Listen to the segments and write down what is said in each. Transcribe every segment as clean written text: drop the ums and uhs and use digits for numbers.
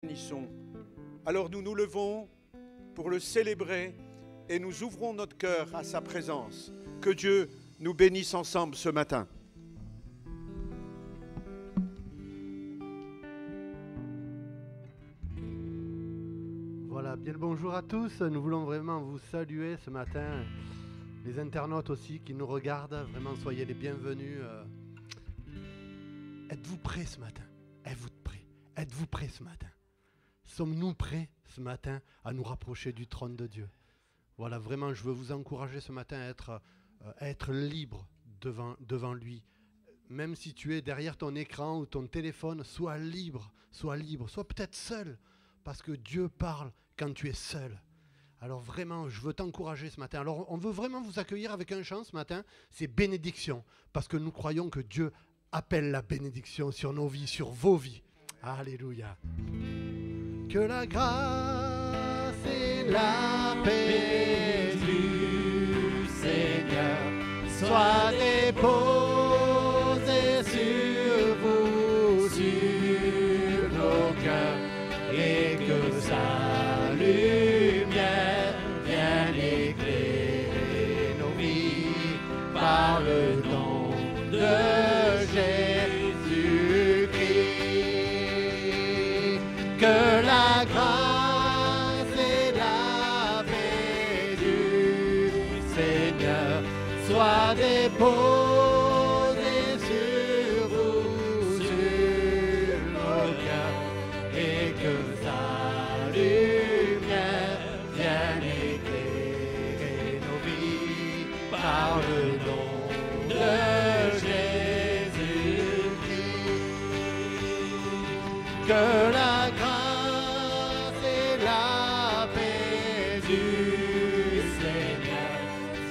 bénissons. Alors nous nous levons pour le célébrer et nous ouvrons notre cœur à sa présence. Que Dieu nous bénisse ensemble ce matin. Voilà, bien le bonjour à tous. Nous voulons vraiment vous saluer ce matin. Les internautes aussi qui nous regardent, vraiment soyez les bienvenus. Êtes-vous prêts ce matin? Êtes-vous prêts? Êtes-vous prêts ce matin? Sommes-nous prêts ce matin à nous rapprocher du trône de Dieu? Voilà, vraiment, je veux vous encourager ce matin à être libre devant lui. Même si tu es derrière ton écran ou ton téléphone, sois libre, sois peut-être seul, parce que Dieu parle quand tu es seul. Alors vraiment, je veux t'encourager ce matin. Alors on veut vraiment vous accueillir avec un chant ce matin, c'est bénédiction, parce que nous croyons que Dieu appelle la bénédiction sur nos vies, sur vos vies. Alléluia. Que la grâce et la paix du Seigneur soient déposées sur vous, sur nos cœurs, et que sa lumière vienne éclairer nos vies par le don de Jésus-Christ. Que la grâce et la paix du Seigneur soient déposées sur vous, sur nos cœurs, et que sa lumière vienne éclairer nos vies par le don de Jésus-Christ. Que la grâce et la paix du Seigneur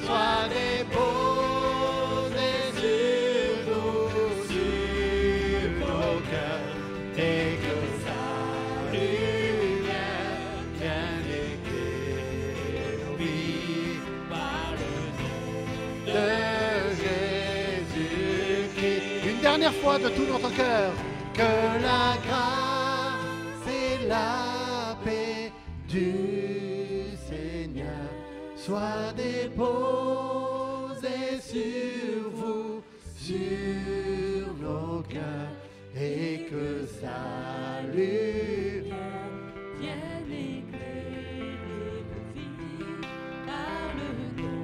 soient déposées sur nous, sur nos cœurs, et que sa lumière vienne éclairer nos vies par le nom de Jésus-Christ. Une dernière fois de tout notre cœur. Que la grâce et la paix du Seigneur soient déposées sur vous, sur nos cœurs, et que sa lumière vienne éclairer nos vies par le nom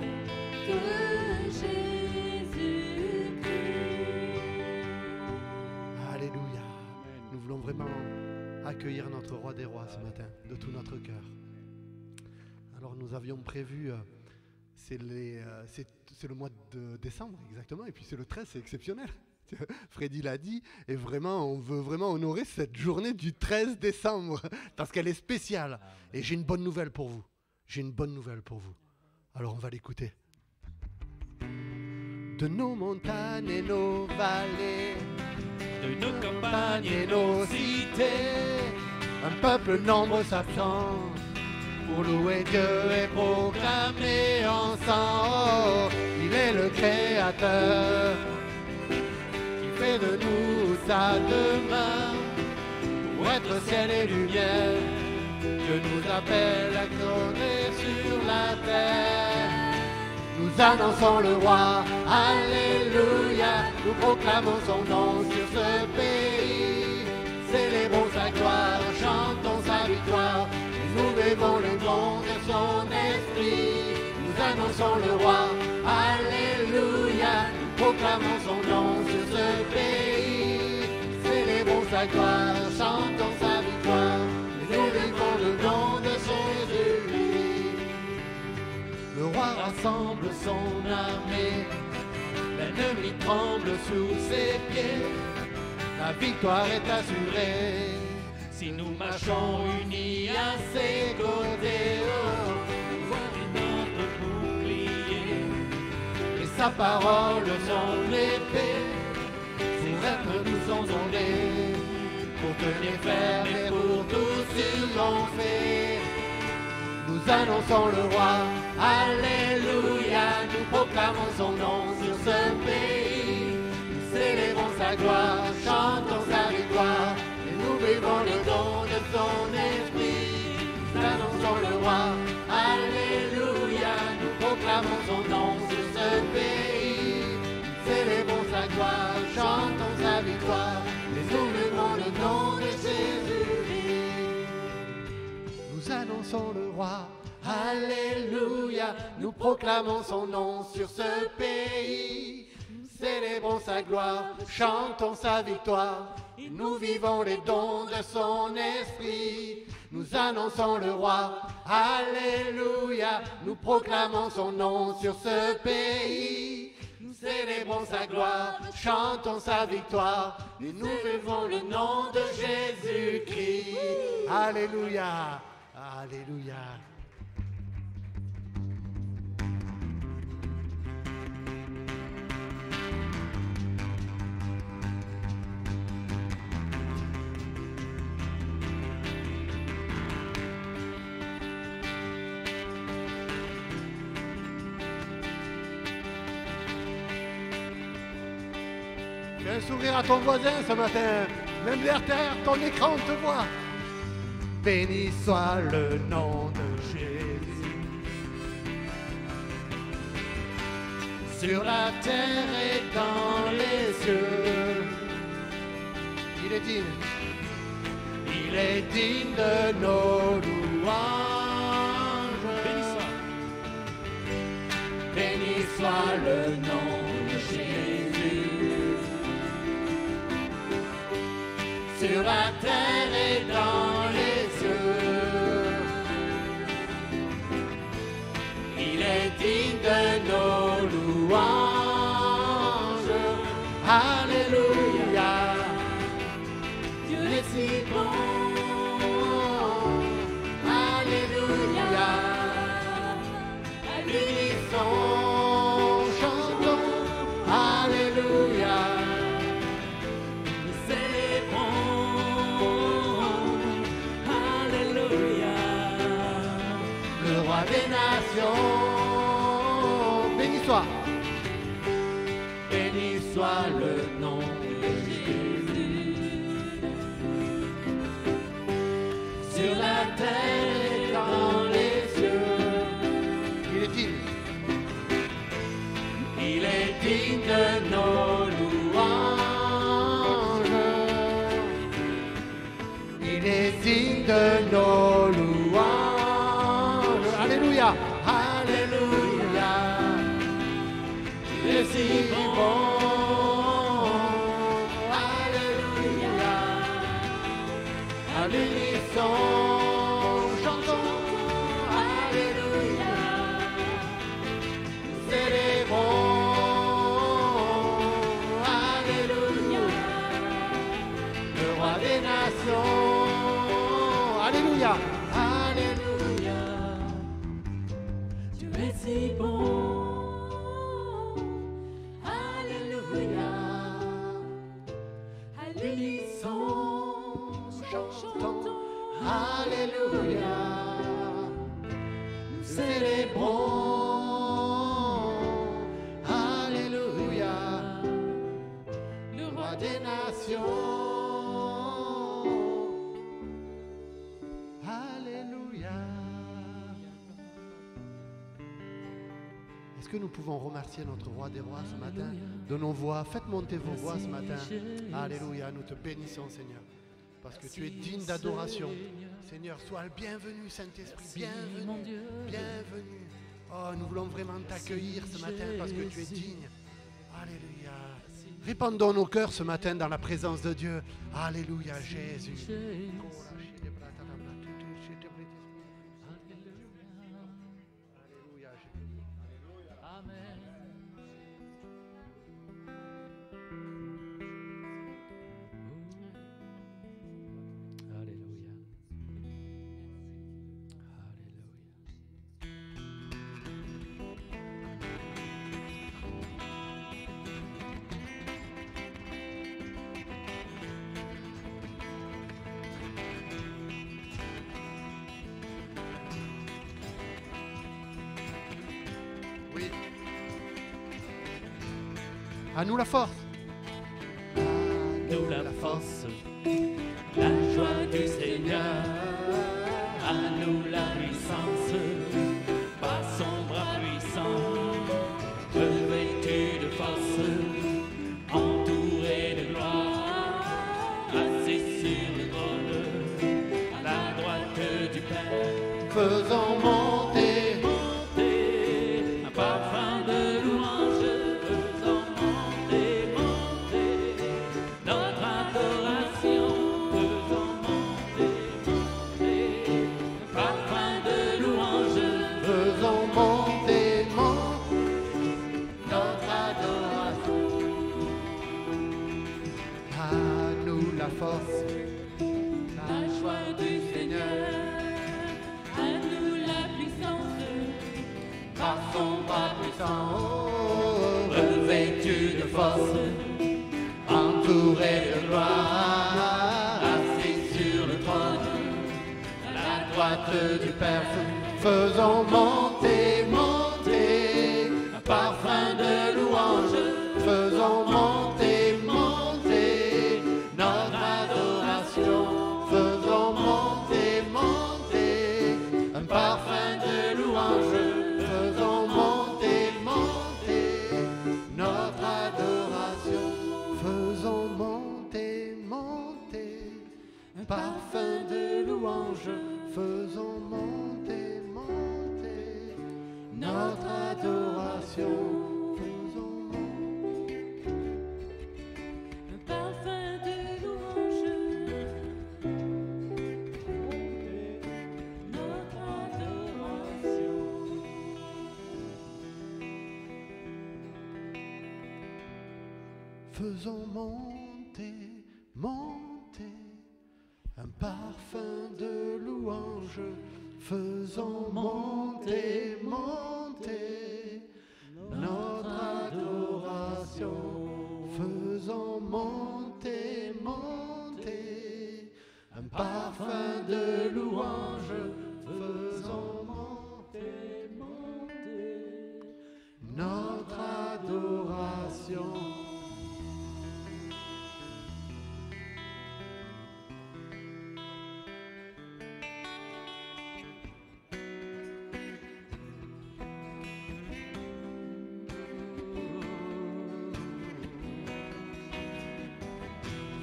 de Jésus-Christ. Alléluia. Nous voulons vraiment accueillir notre roi des rois ce matin, de tout notre cœur. Alors nous avions prévu, c'est le mois de décembre exactement, et puis c'est le 13, c'est exceptionnel. Freddy l'a dit, et vraiment, on veut vraiment honorer cette journée du 13 décembre, parce qu'elle est spéciale. Et j'ai une bonne nouvelle pour vous. Alors on va l'écouter. De nos montagnes et nos vallées, de nos campagnes et nos cités, un peuple nombreux s'absent pour louer Dieu et proclamer ensemble. Il est le Créateur qui fait de nous sa demeure. Pour être ciel et lumière, Dieu nous appelle à trôner sur la terre. Nous annonçons le roi, alléluia, nous proclamons son nom sur ce pays. Célébrons sa gloire, chantons sa victoire, et nous vivons le don de son esprit. Nous annonçons le roi, alléluia, nous proclamons son nom sur ce pays. Célébrons sa gloire, chantons sa victoire, et nous vivons le don de son esprit. Le roi rassemble son armée, l'ennemi tremble sous ses pieds, la victoire est assurée. Si nous marchons unis à ses côtés, oh, voici notre bouclier, et sa parole son épée, ses rêves nous sont ondés, pour tenir ferme et pour tout triompher. Nous annonçons le roi, alléluia, nous proclamons son nom sur ce pays. Nous célébrons sa gloire, chantons sa victoire, et nous vivons le don de son gloire, chantons sa victoire, et nous levons le nom de Jésus-Christ. Nous annonçons le roi, alléluia, nous proclamons son nom sur ce pays. Nous célébrons sa gloire, chantons sa victoire, et nous vivons les dons de son esprit. Nous annonçons le roi, alléluia, nous proclamons son nom sur ce pays. Nous célébrons sa gloire, chantons sa victoire, et nous vivons le nom de Jésus-Christ. Alléluia, alléluia. Fais un sourire à ton voisin ce matin, même derrière ton écran te voit. Béni soit le nom de Jésus. Sur la terre et dans les cieux. Il est digne. Il est digne de nos louanges. Béni soit le nom de Jésus. Sur la terre et dans les cieux, il est digne de nos louanges. Alléluia, Dieu est si bon. Alléluia, à l'unisson chantons. Alléluia. Des nations, béni soit le nom de Jésus. Sur la terre et dans les cieux, il est digne. Il est digne de nos louanges. Il est digne de nos louanges. Alléluia, alléluia, il est si bon. Alléluia, à l'unisson chantons. Alléluia, nous célébrons. Alléluia, le roi des nations. Alléluia. Si bon, alléluia, à l'unisson chantons, alléluia, nous célébrons, alléluia, le roi des nations. Est-ce que nous pouvons remercier notre roi des rois ce matin de nos voix? Faites monter vos voix ce matin. Alléluia, nous te bénissons Seigneur, parce que tu es digne d'adoration. Seigneur, sois le bienvenu Saint-Esprit, bienvenue, bienvenue. Oh, nous voulons vraiment t'accueillir ce matin parce que tu es digne. Alléluia. Répandons nos cœurs ce matin dans la présence de Dieu. Alléluia, Jésus. Oui. À nous la force. À nous la force, la joie du Seigneur. À nous la puissance, par son bras puissant, revêtu de force. faisons monter, monter, un parfum de louange, faisons monter, monter, notre adoration, faisons monter, monter, un parfum de louange, faisons monter, notre adoration. À nous la force, la joie du Seigneur, à nous la puissance, par son bras puissant, revêtu de force, entouré de gloire, assis sur le trône, à la droite du Père, faisons monter, monter, un parfum de louange, faisons monter, monter, notre adoration, faisons monter, monter, un parfum de louange, faisons monter, monter, notre adoration, faisons monter, monter, un parfum de louange, faisons monter, monter, notre adoration, faisons monter. un parfum de louange, notre adoration. Faisons monter, monter, un parfum de louange, faisons monter, monter, notre adoration, faisons monter, monter, un parfum de louange, faisons monter, monter, notre adoration.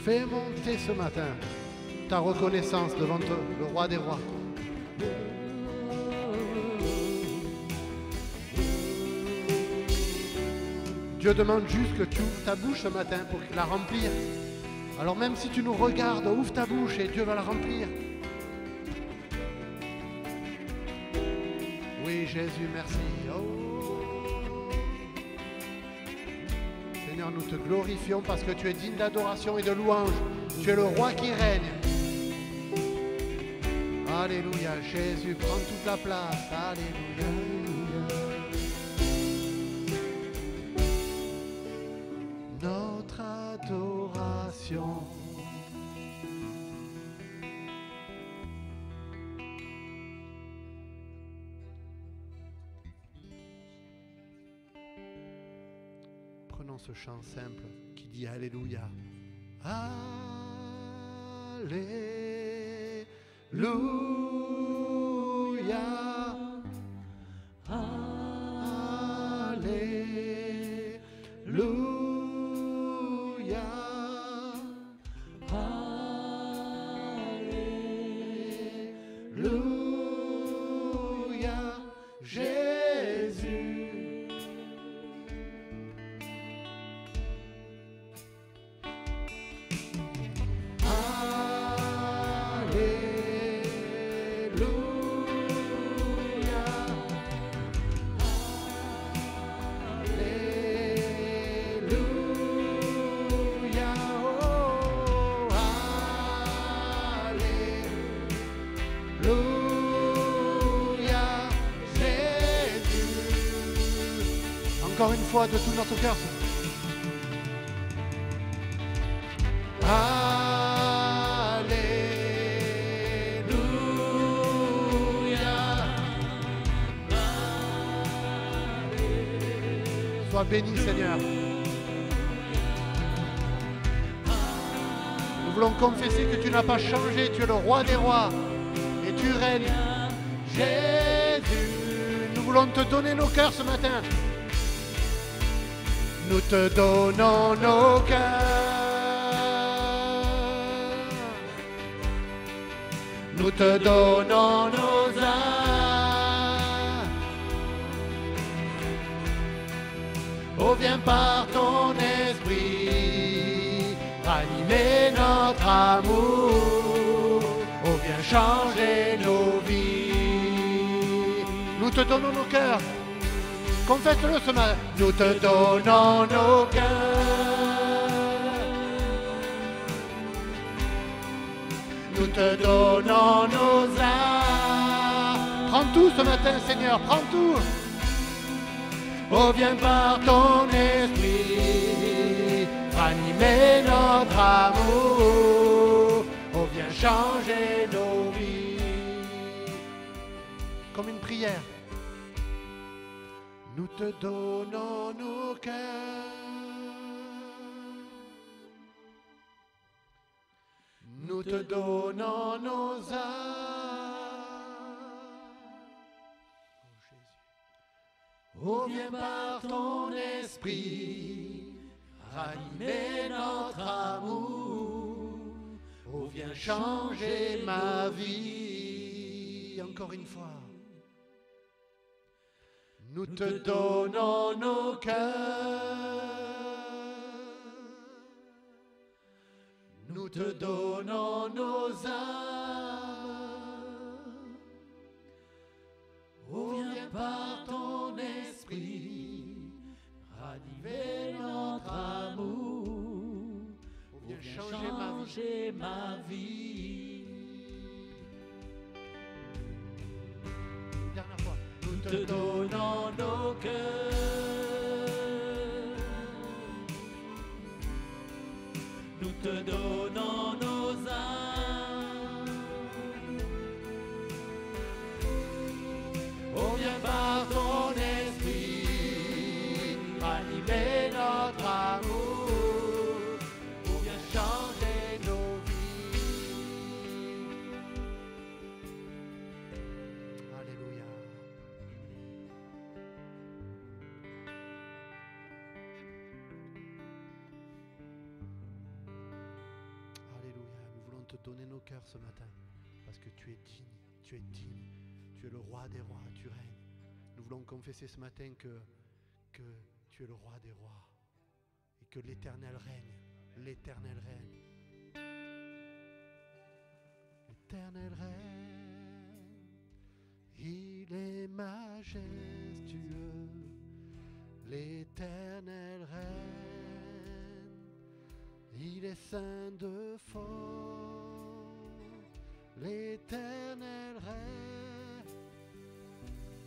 Fais monter ce matin ta reconnaissance devant le roi des rois. Dieu demande juste que tu ouvres ta bouche ce matin pour la remplir. Alors même si tu nous regardes, ouvre ta bouche et Dieu va la remplir. Oui, Jésus, merci. Oh. Seigneur, nous te glorifions parce que tu es digne d'adoration et de louange. Tu es le roi qui règne. Alléluia, Jésus, prends toute la place. Alléluia. Notre adoration. Prenons ce chant simple qui dit Alléluia. Alléluia. Alléluia. Alléluia. Jésus. Encore une fois de tout notre cœur. Alléluia. Sois béni, Seigneur. Nous voulons confesser que tu n'as pas changé, tu es le roi des rois et tu règnes. Jésus, nous voulons te donner nos cœurs ce matin. Nous te donnons nos cœurs. Nous te donnons nos âmes. Oh, viens par ton esprit, ranimer notre amour. Oh, viens changer nos vies. Nous te donnons nos cœurs. Confesse-le ce matin. Nous te donnons nos cœurs. Nous te donnons nos âmes. Prends tout ce matin, Seigneur, prends tout. Oh, viens par ton esprit, ranimer notre amour. Oh, viens changer nos vies. Comme une prière. Nous te donnons nos cœurs. Nous te donnons nos âmes. Oh, viens par ton esprit, ranimer notre amour. Oh, viens changer ma vie. Encore une fois. Nous te donnons nos cœurs. Nous te donnons nos âmes. Oh, viens par ton esprit, ranimer notre amour. Oh, viens changer ma vie. Dernière fois. Nous te donnons nos cœurs. Nous te donnons nos âmes. Oh, viens par ton esprit, ranimer notre amour. Oh, viens changer nos vies. Alléluia. Alléluia. Nous voulons te donner nos cœurs ce matin parce que tu es digne, tu es digne, tu es le roi des rois, tu règnes. Nous voulons confesser ce matin que tu es le roi des rois et que l'Éternel règne, l'Éternel règne. L'Éternel règne, il est majestueux, l'Éternel règne, il est saint de fort, l'Éternel règne,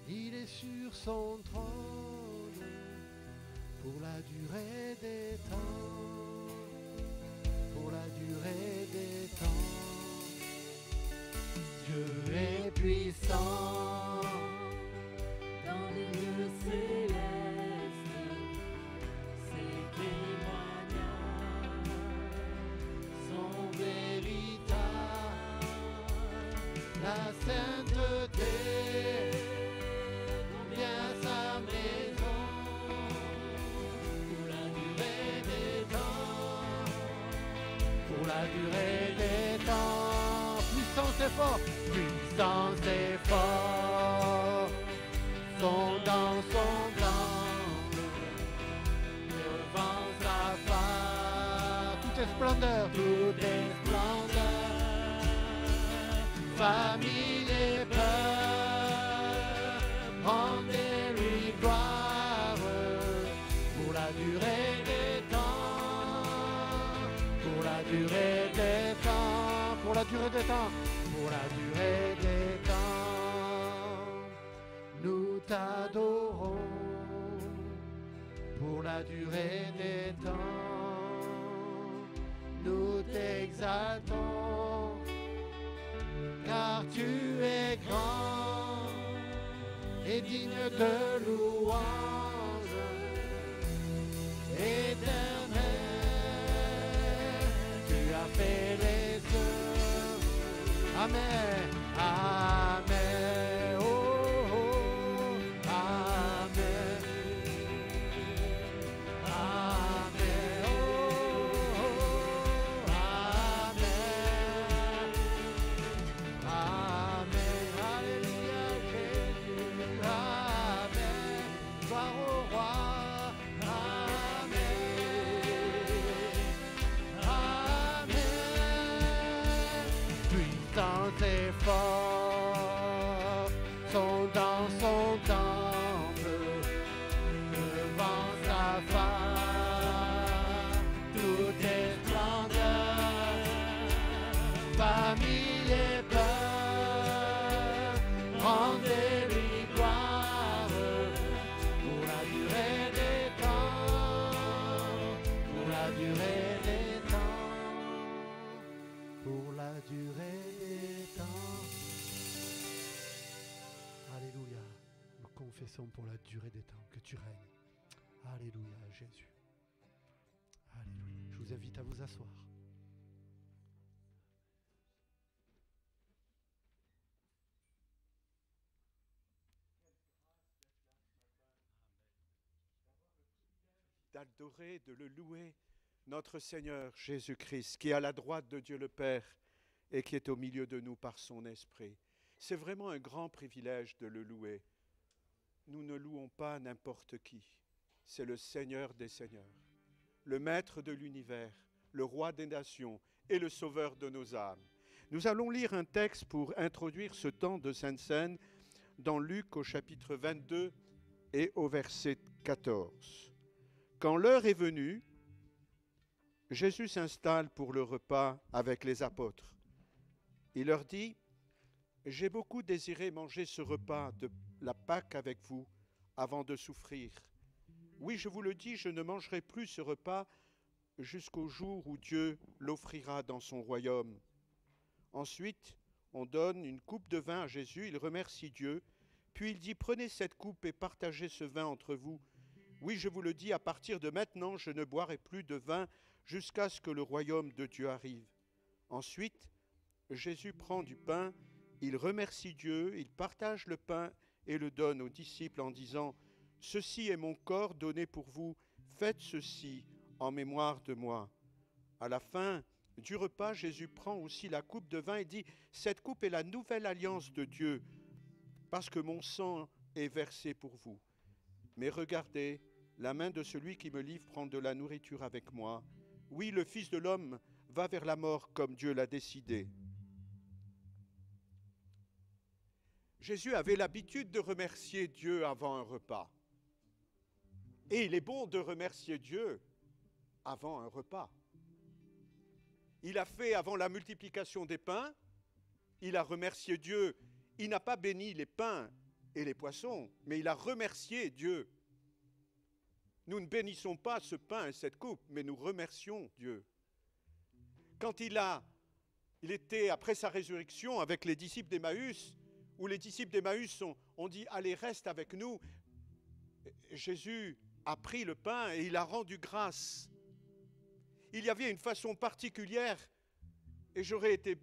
il est sur son trône pour la durée des temps, pour la durée des temps. Dieu est puissant Dans les lieux célestes, ses témoignages sont véritables, la sainteté vient sa maison pour la durée des temps, pour la durée des temps. Puissance et fort, puissance et fort sont dans son temple, devant sa face. Toute est splendeur, toute est splendeur, famille et peur, rendez-lui gloire pour la durée des temps, pour la durée des temps, pour la durée des temps, pour la durée des temps. Nous t'adorons pour la durée des temps. Nous t'exaltons car tu es grand et digne de louange. Éternel, tu as fait les œuvres. Amen, amen, oh, oh, amen, amen, oh, oh, amen, amen, alléluia, Jésus, amen, gloire au roi, amen. forts sont dans son temple, devant sa face, tout est splendeur, famille et peur, rendez-lui gloire pour la durée des temps, pour la durée des temps, pour la durée des temps. Alléluia. Nous confessons pour la durée des temps que tu règnes. Alléluia, Jésus. Alléluia. Je vous invite à vous asseoir. D'adorer, de le louer, notre Seigneur Jésus-Christ, qui est à la droite de Dieu le Père et qui est au milieu de nous par son Esprit. C'est vraiment un grand privilège de le louer. Nous ne louons pas n'importe qui. C'est le Seigneur des Seigneurs, le Maître de l'univers, le Roi des nations et le Sauveur de nos âmes. Nous allons lire un texte pour introduire ce temps de Sainte Seine dans Luc au chapitre 22 et au verset 14. Quand l'heure est venue, Jésus s'installe pour le repas avec les apôtres. Il leur dit, « J'ai beaucoup désiré manger ce repas de la Pâque avec vous avant de souffrir. Oui, je vous le dis, je ne mangerai plus ce repas jusqu'au jour où Dieu l'offrira dans son royaume. » Ensuite, on donne une coupe de vin à Jésus, il remercie Dieu, puis il dit, « Prenez cette coupe et partagez ce vin entre vous. Oui, je vous le dis, à partir de maintenant, je ne boirai plus de vin jusqu'à ce que le royaume de Dieu arrive. » Ensuite, Jésus prend du pain, il remercie Dieu, il partage le pain et le donne aux disciples en disant, « Ceci est mon corps donné pour vous, faites ceci en mémoire de moi. » À la fin du repas, Jésus prend aussi la coupe de vin et dit, « Cette coupe est la nouvelle alliance de Dieu, parce que mon sang est versé pour vous. Mais regardez, la main de celui qui me livre prend de la nourriture avec moi. Oui, le Fils de l'homme va vers la mort comme Dieu l'a décidé. » Jésus avait l'habitude de remercier Dieu avant un repas. Et il est bon de remercier Dieu avant un repas. Il a fait avant la multiplication des pains, il a remercié Dieu. Il n'a pas béni les pains et les poissons, mais il a remercié Dieu. Nous ne bénissons pas ce pain et cette coupe, mais nous remercions Dieu. Quand il était après sa résurrection avec les disciples d'Emmaüs, où les disciples d'Emmaüs ont dit « Allez, reste avec nous », Jésus a pris le pain et il a rendu grâce. Il y avait une façon particulière, et j'aurais été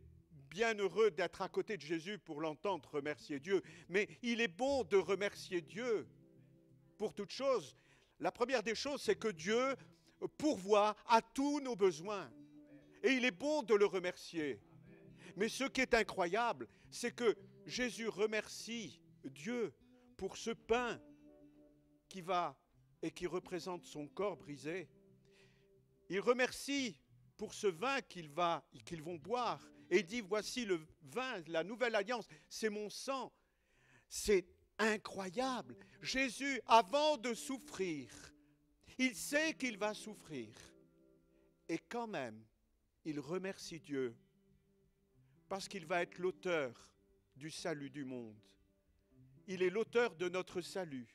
bien heureux d'être à côté de Jésus pour l'entendre remercier Dieu, mais il est bon de remercier Dieu pour toutes choses. La première des choses, c'est que Dieu pourvoit à tous nos besoins. Et il est bon de le remercier. Mais ce qui est incroyable, c'est que Jésus remercie Dieu pour ce pain qui va et qui représente son corps brisé. Il remercie pour ce vin qu'ils vont boire. Et il dit, voici le vin, la nouvelle alliance, c'est mon sang. C'est incroyable. Jésus, avant de souffrir, il sait qu'il va souffrir. Et quand même, il remercie Dieu parce qu'il va être l'auteur du salut du monde. Il est l'auteur de notre salut.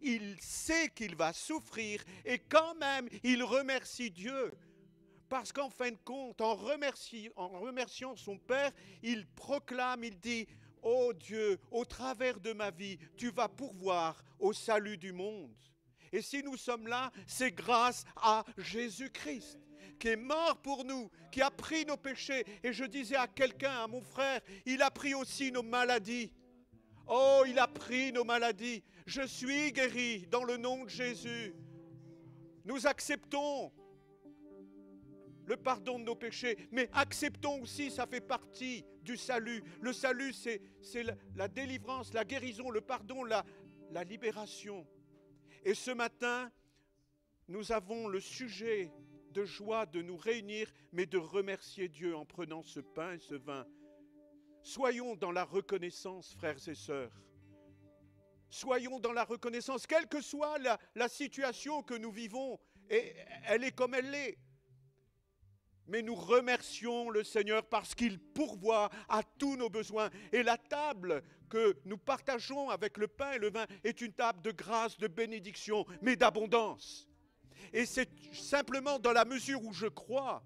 Il sait qu'il va souffrir et quand même, il remercie Dieu. Parce qu'en fin de compte, en remerciant son Père, il proclame, il dit, « Oh Dieu, au travers de ma vie, tu vas pourvoir au salut du monde. » Et si nous sommes là, c'est grâce à Jésus-Christ, qui est mort pour nous, qui a pris nos péchés. Et je disais à quelqu'un, à mon frère, il a pris aussi nos maladies. Oh, il a pris nos maladies. Je suis guéri dans le nom de Jésus. Nous acceptons le pardon de nos péchés, mais acceptons aussi, ça fait partie du salut. Le salut, c'est la délivrance, la guérison, le pardon, la libération. Et ce matin, nous avons le sujet de joie de nous réunir, mais de remercier Dieu en prenant ce pain et ce vin. Soyons dans la reconnaissance, frères et sœurs. Soyons dans la reconnaissance, quelle que soit la situation que nous vivons, et elle est comme elle l'est. Mais nous remercions le Seigneur parce qu'il pourvoit à tous nos besoins. Et la table que nous partageons avec le pain et le vin est une table de grâce, de bénédiction, mais d'abondance. Et c'est simplement dans la mesure où je crois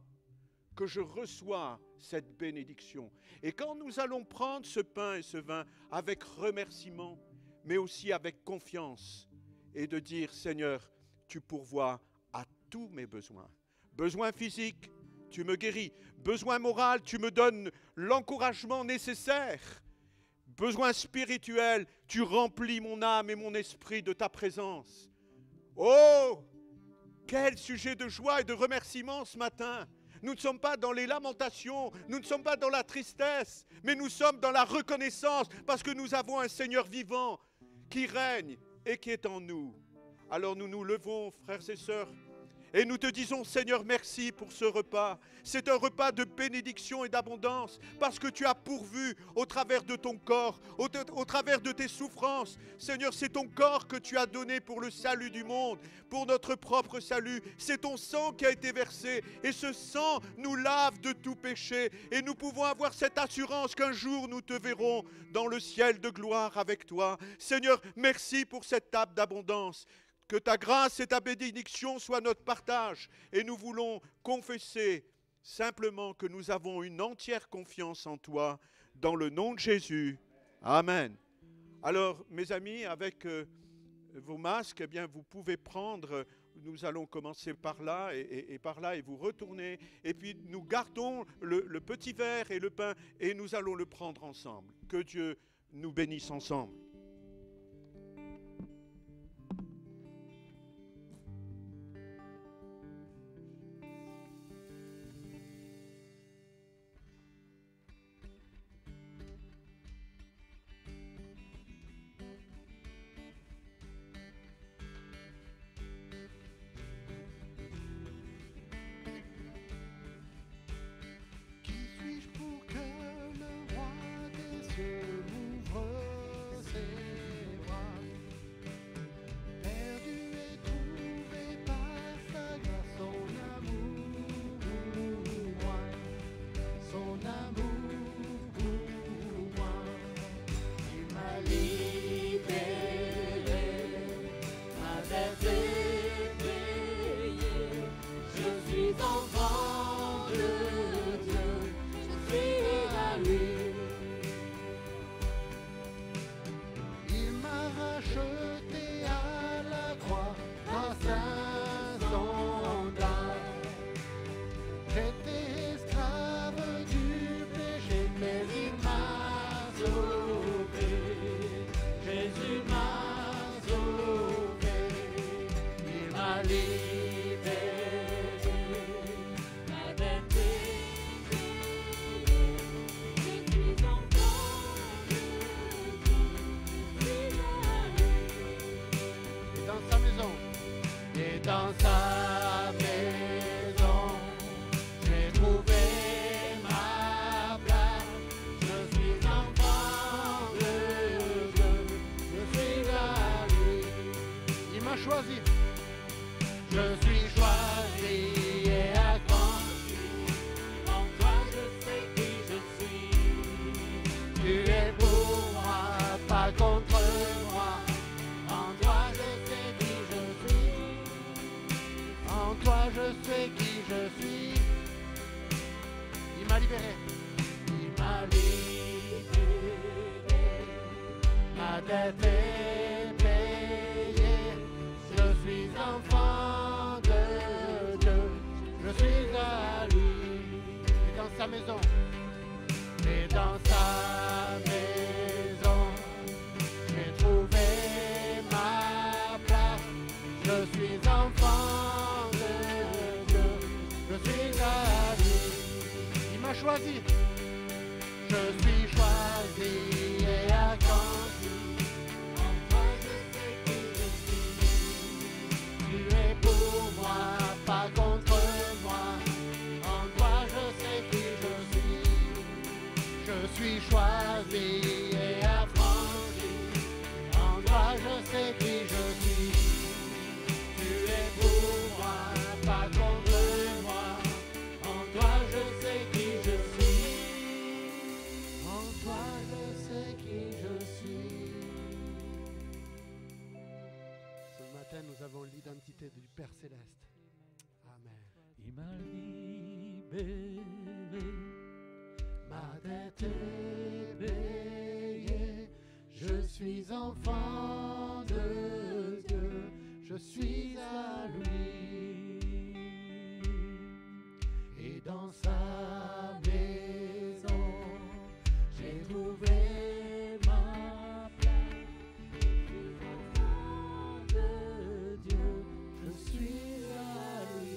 que je reçois cette bénédiction. Et quand nous allons prendre ce pain et ce vin avec remerciement, mais aussi avec confiance, et de dire, Seigneur, tu pourvois à tous mes besoins. Besoins physiques, tu me guéris. Besoin moral, tu me donnes l'encouragement nécessaire. Besoin spirituel, tu remplis mon âme et mon esprit de ta présence. Oh, quel sujet de joie et de remerciement ce matin. Nous ne sommes pas dans les lamentations, nous ne sommes pas dans la tristesse, mais nous sommes dans la reconnaissance parce que nous avons un Seigneur vivant qui règne et qui est en nous. Alors nous nous levons, frères et sœurs, et nous te disons, Seigneur, merci pour ce repas. C'est un repas de bénédiction et d'abondance parce que tu as pourvu au travers de ton corps, au travers de tes souffrances. Seigneur, c'est ton corps que tu as donné pour le salut du monde, pour notre propre salut. C'est ton sang qui a été versé et ce sang nous lave de tout péché. Et nous pouvons avoir cette assurance qu'un jour nous te verrons dans le ciel de gloire avec toi. Seigneur, merci pour cette table d'abondance. Que ta grâce et ta bénédiction soient notre partage. Et nous voulons confesser simplement que nous avons une entière confiance en toi, dans le nom de Jésus. Amen. Alors, mes amis, avec vos masques, eh bien, vous pouvez prendre, nous allons commencer par là et par là, et vous retournez. Et puis, nous gardons le petit verre et le pain, et nous allons le prendre ensemble. Que Dieu nous bénisse ensemble. Je suis choisi. l'identité du Père Céleste. Amen. Il m'a libéré, Ma dette est payée, je suis enfant de Dieu, je suis à lui. Et dans sa maison, j'ai trouvé ma place. Enfant de Dieu, je suis à lui.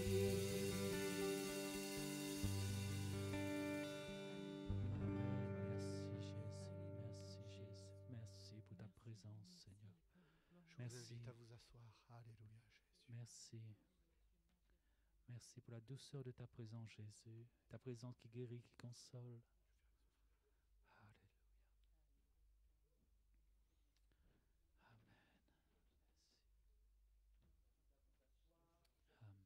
Merci pour ta présence, Seigneur. Je vous Merci. invite à vous asseoir. Alléluia, Jésus. Merci. Merci pour la douceur de ta présence, Jésus. Ta présence qui guérit, qui console. Alléluia. Amen. Amen.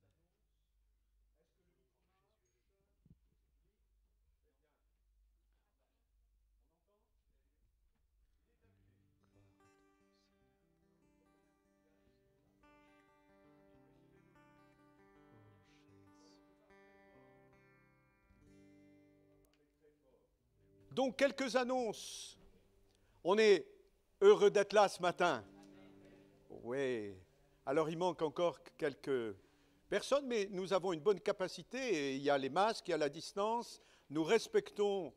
Donc, quelques annonces. On est heureux d'être là ce matin. Oui. Alors, il manque encore quelques personnes, mais nous avons une bonne capacité. Et il y a les masques, il y a la distance. Nous respectons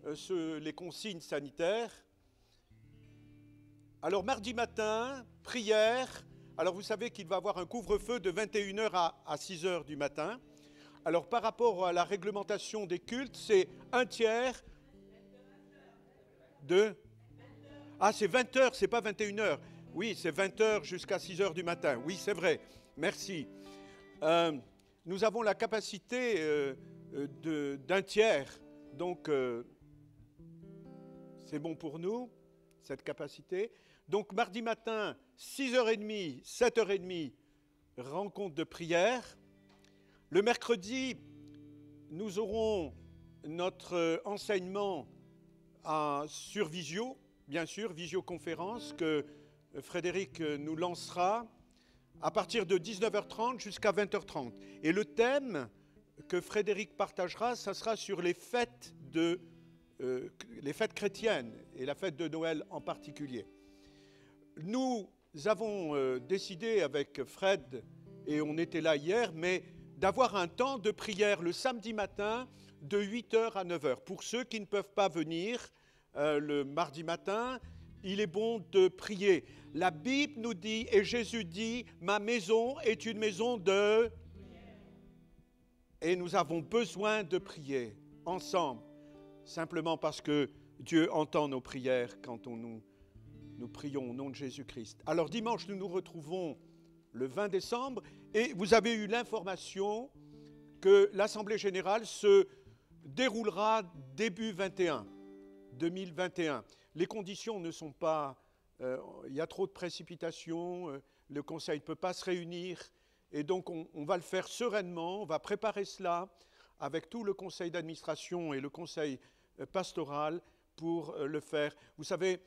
les consignes sanitaires. Alors, mardi matin, prière. Alors, vous savez qu'il va y avoir un couvre-feu de 21h à 6h du matin. Alors, par rapport à la réglementation des cultes, c'est 1/3 de... Ah, c'est 20h, c'est pas 21h. Oui, c'est 20h jusqu'à 6h du matin. Oui, c'est vrai. Merci. Nous avons la capacité d'1/3. Donc, c'est bon pour nous, cette capacité. Donc, mardi matin, 6h30, 7h30, rencontre de prière. Le mercredi, nous aurons notre enseignement sur Visio, bien sûr, visioconférence que Frédéric nous lancera à partir de 19h30 jusqu'à 20h30. Et le thème que Frédéric partagera, ça sera sur les fêtes chrétiennes et la fête de Noël en particulier. Nous avons décidé avec Fred, et on était là hier, mais d'avoir un temps de prière le samedi matin de 8h à 9h. Pour ceux qui ne peuvent pas venir le mardi matin, il est bon de prier. La Bible nous dit, et Jésus dit, ma maison est une maison de... Et nous avons besoin de prier ensemble, simplement parce que Dieu entend nos prières quand nous prions au nom de Jésus-Christ. Alors dimanche, nous nous retrouvons le 20 décembre, et vous avez eu l'information que l'Assemblée générale se déroulera début 2021. Les conditions ne sont pas... il y a trop de précipitations, le Conseil ne peut pas se réunir, et donc on va le faire sereinement, on va préparer cela avec tout le Conseil d'administration et le Conseil pastoral pour le faire. Vous savez,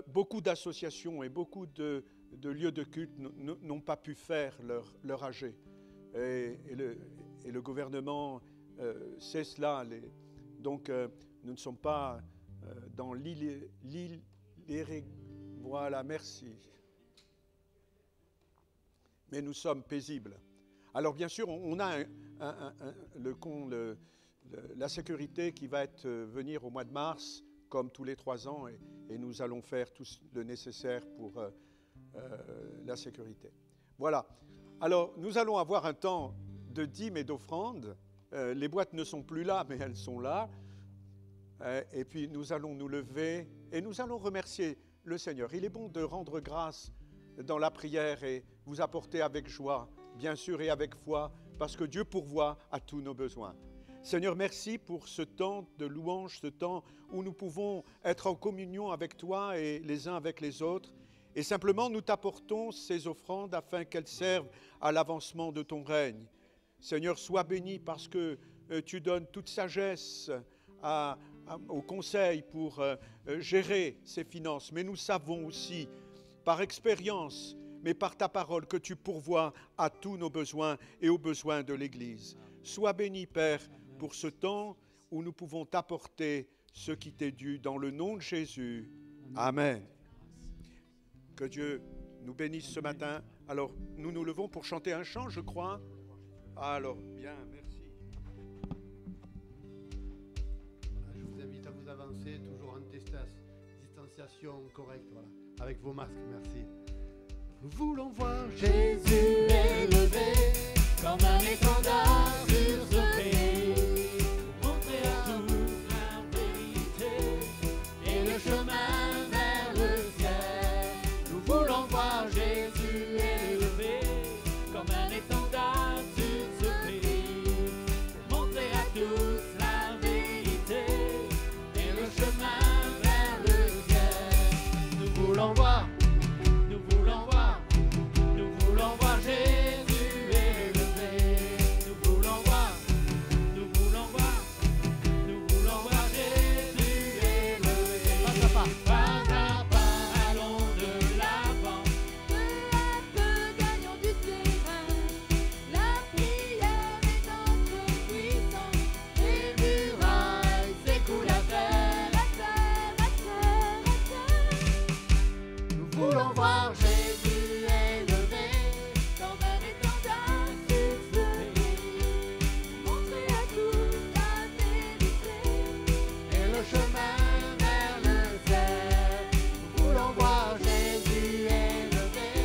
beaucoup d'associations et beaucoup de lieux de culte n'ont pas pu faire leur AG. Et le gouvernement sait cela. Donc, nous ne sommes pas dans voilà, merci. Mais nous sommes paisibles. Alors, bien sûr, on a la sécurité qui va venir au mois de mars, comme tous les 3 ans, et nous allons faire tout le nécessaire pour la sécurité. Voilà. Alors, nous allons avoir un temps de dîmes et d'offrandes. Les boîtes ne sont plus là, mais elles sont là. Et puis, nous allons nous lever et nous allons remercier le Seigneur. Il est bon de rendre grâce dans la prière et vous apporter avec joie, bien sûr, et avec foi, parce que Dieu pourvoit à tous nos besoins. Seigneur, merci pour ce temps de louange, ce temps où nous pouvons être en communion avec toi et les uns avec les autres. Et simplement, nous t'apportons ces offrandes afin qu'elles servent à l'avancement de ton règne. Seigneur, sois béni parce que tu donnes toute sagesse au conseil pour gérer ces finances. Mais nous savons aussi, par expérience, mais par ta parole que tu pourvois à tous nos besoins et aux besoins de l'Église. Sois béni, Père, pour ce temps où nous pouvons t'apporter ce qui t'est dû dans le nom de Jésus. Amen. Que Dieu nous bénisse ce matin. Alors, nous nous levons pour chanter un chant, je crois. Alors, bien, merci. Voilà, je vous invite à vous avancer, toujours en distanciation correcte, voilà, avec vos masques, merci. Nous voulons voir Jésus élevé comme un étendard sur ce pays, pour montrer à tous la vérité et le chemin vers le ciel. Nous voulons voir Jésus élevé comme un étendard sur ce pays, pour montrer à tous la vérité et le chemin vers le ciel. Nous voulons voir Jésus élevé. Nous voulons voir Jésus élevé. Pas à pas, allons de l'avant. Peu à peu, gagnons du terrain. La prière est notre puissance. Les murailles s'écoulent à terre. À terre, à terre, à terre. Nous voulons voir Jésus élevé. Comme un étendard sur ce pays, montrer à tous la vérité. Et le chemin vers le ciel. Nous voulons voir Jésus élevé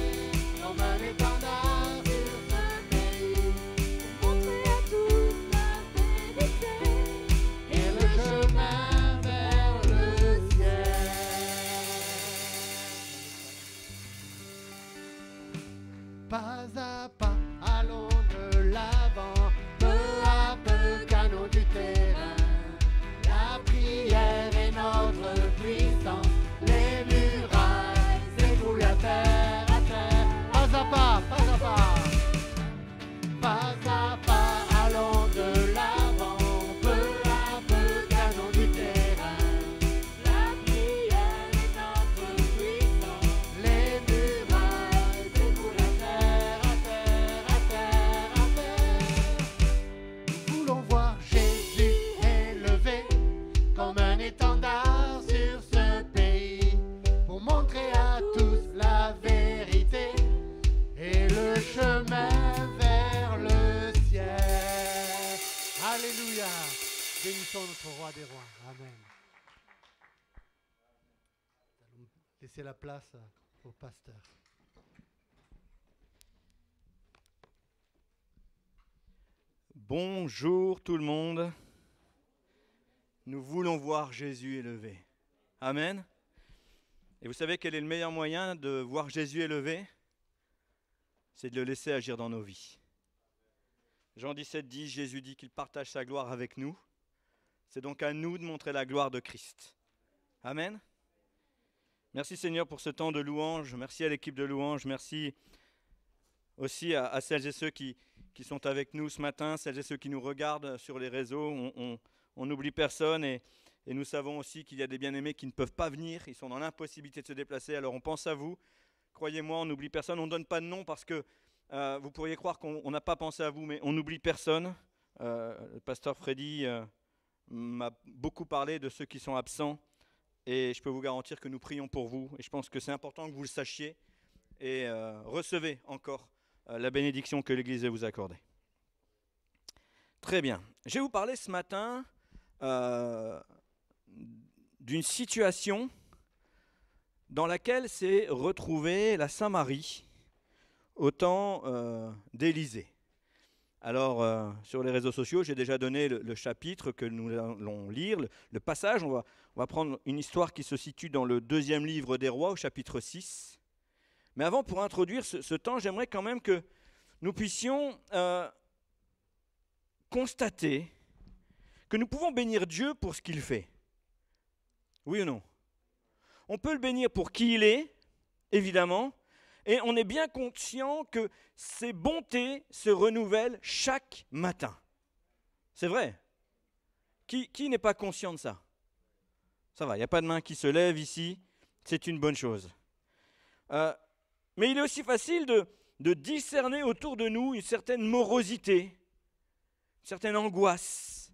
comme un étendard sur ce pays. Montrer à tous la vérité. Et le chemin vers le ciel. Pas à pas, allons de l'avant. Peu à peu, gagnons du terrain. La prière est notre puissance. Les murailles s'écoulent à terre, à terre. Pas à pas, pas à pas. Pas à pas, allons de l'avant. Peu à peu, gagnons du terrain. La prière est notre puissance. Les murailles s'écoulent à terre, à terre, à terre, à terre. Nous voulons voir Jésus élevé comme un étendard sur ce pays, pour montrer à tous la vérité et le chemin vers le ciel. Alléluia. Bénissons notre roi des rois. Amen. Nous allons laisser la place au pasteur. Bonjour tout le monde. Nous voulons voir Jésus élevé. Amen. Et vous savez quel est le meilleur moyen de voir Jésus élevé? C'est de le laisser agir dans nos vies. Jean 17 dit, Jésus dit qu'il partage sa gloire avec nous. C'est donc à nous de montrer la gloire de Christ. Amen. Merci Seigneur pour ce temps de louange. Merci à l'équipe de louange. Merci aussi à celles et ceux qui sont avec nous ce matin, celles et ceux qui nous regardent sur les réseaux. On n'oublie personne et nous savons aussi qu'il y a des bien-aimés qui ne peuvent pas venir. Ils sont dans l'impossibilité de se déplacer. Alors on pense à vous. Croyez-moi, on n'oublie personne. On ne donne pas de nom parce que vous pourriez croire qu'on n'a pas pensé à vous, mais on n'oublie personne. Le pasteur Freddy m'a beaucoup parlé de ceux qui sont absents. Et je peux vous garantir que nous prions pour vous. Et je pense que c'est important que vous le sachiez. Et recevez encore la bénédiction que l'Église va vous accorder. Très bien. Je vais vous parler ce matin d'une situation dans laquelle s'est retrouvée la Samarie au temps d'Élisée. Alors, sur les réseaux sociaux, j'ai déjà donné le chapitre que nous allons lire, le passage. On va prendre une histoire qui se situe dans le 2e livre des Rois, au chapitre 6. Mais avant, pour introduire ce temps, j'aimerais quand même que nous puissions constater que nous pouvons bénir Dieu pour ce qu'il fait. Oui ou non? On peut le bénir pour qui il est, évidemment, et on est bien conscient que ses bontés se renouvellent chaque matin. C'est vrai. Qui n'est pas conscient de ça? Ça va, il n'y a pas de main qui se lève ici, c'est une bonne chose. Mais il est aussi facile de discerner autour de nous une certaine morosité, une certaine angoisse,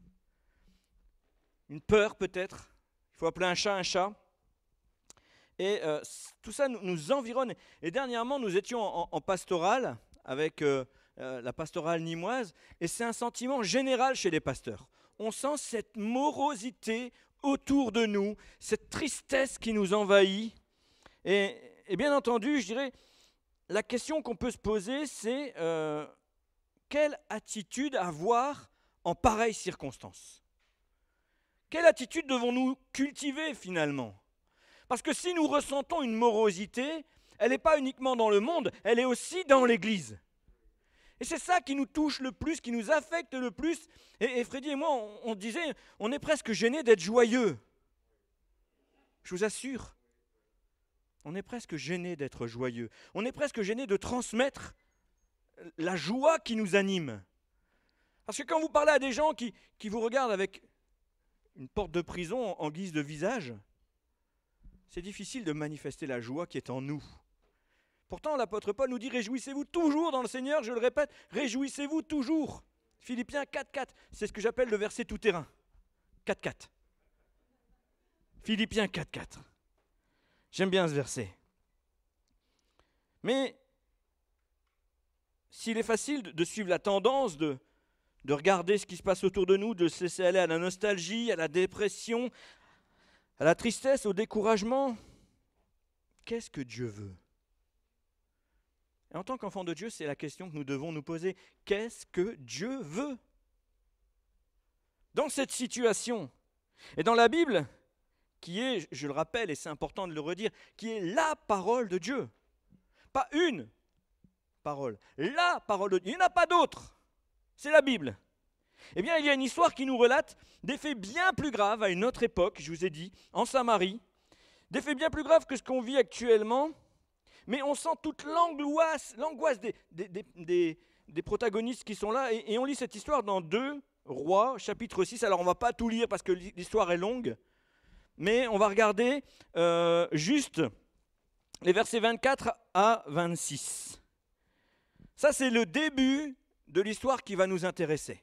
une peur peut-être. Il faut appeler un chat un chat. Et tout ça nous environne. Et dernièrement, nous étions en pastorale avec la pastorale nîmoise, et c'est un sentiment général chez les pasteurs. On sent cette morosité autour de nous, cette tristesse qui nous envahit. Et bien entendu, je dirais, la question qu'on peut se poser, c'est quelle attitude avoir en pareille circonstance? Quelle attitude devons-nous cultiver finalement? Parce que si nous ressentons une morosité, elle n'est pas uniquement dans le monde, elle est aussi dans l'Église. Et c'est ça qui nous touche le plus, qui nous affecte le plus. Et Freddy et moi, on disait, on est presque gênés d'être joyeux. Je vous assure, on est presque gênés d'être joyeux. On est presque gênés de transmettre la joie qui nous anime. Parce que quand vous parlez à des gens qui vous regardent avec une porte de prison en guise de visage, c'est difficile de manifester la joie qui est en nous. Pourtant, l'apôtre Paul nous dit « Réjouissez-vous toujours dans le Seigneur », je le répète, « Réjouissez-vous toujours ». Philippiens 4.4, c'est ce que j'appelle le verset tout-terrain. 4.4. Philippiens 4.4. J'aime bien ce verset. Mais s'il est facile de suivre la tendance, de regarder ce qui se passe autour de nous, de se laisser aller à la nostalgie, à la dépression, à la tristesse, au découragement, qu'est-ce que Dieu veut? Et en tant qu'enfant de Dieu, c'est la question que nous devons nous poser. Qu'est-ce que Dieu veut dans cette situation? Et dans la Bible, qui est, je le rappelle, et c'est important de le redire, qui est la parole de Dieu. Pas une parole, la parole de Dieu. Il n'y en a pas d'autre. C'est la Bible. Eh bien, il y a une histoire qui nous relate des faits bien plus graves à une autre époque, je vous ai dit, en Samarie. Des faits bien plus graves que ce qu'on vit actuellement. Mais on sent toute l'angoisse des protagonistes qui sont là. Et on lit cette histoire dans 2 Rois, chapitre 6. Alors on ne va pas tout lire parce que l'histoire est longue. Mais on va regarder juste les versets 24 à 26. Ça, c'est le début de l'histoire qui va nous intéresser.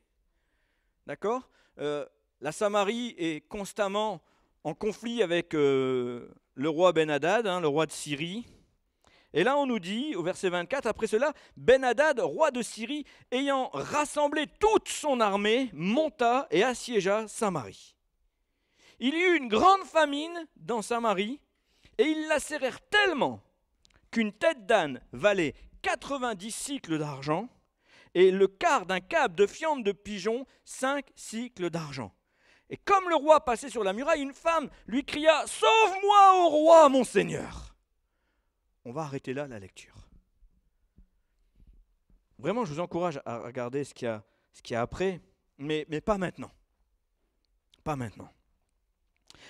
D'accord ? La Samarie est constamment en conflit avec le roi Ben-Hadad, le roi de Syrie. Et là, on nous dit, au verset 24, après cela, Ben-Hadad, roi de Syrie, ayant rassemblé toute son armée, monta et assiégea Samarie. Il y eut une grande famine dans Samarie, et ils lacérèrent tellement qu'une tête d'âne valait 90 cycles d'argent, et le quart d'un câble de fiente de pigeon, 5 cycles d'argent. Et comme le roi passait sur la muraille, une femme lui cria « Sauve-moi, ô roi, mon Seigneur !» On va arrêter là la lecture. Vraiment, je vous encourage à regarder ce qu'il y a après, mais pas maintenant. Pas maintenant.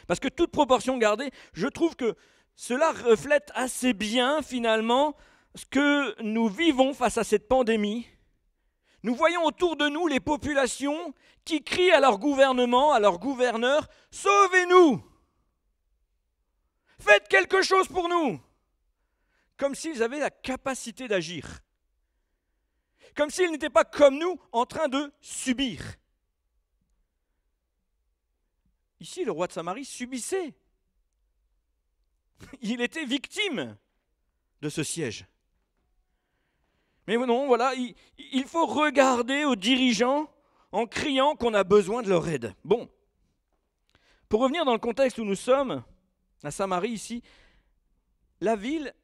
Parce que toute proportion gardée, je trouve que cela reflète assez bien, finalement, ce que nous vivons face à cette pandémie. Nous voyons autour de nous les populations qui crient à leur gouvernement, à leur gouverneur, « Sauvez-nous! Faites quelque chose pour nous !» Comme s'ils avaient la capacité d'agir. Comme s'ils n'étaient pas comme nous, en train de subir. Ici, le roi de Samarie subissait. Il était victime de ce siège. Mais non, voilà, il faut regarder aux dirigeants en criant qu'on a besoin de leur aide. Bon, pour revenir dans le contexte où nous sommes, à Samarie ici, la ville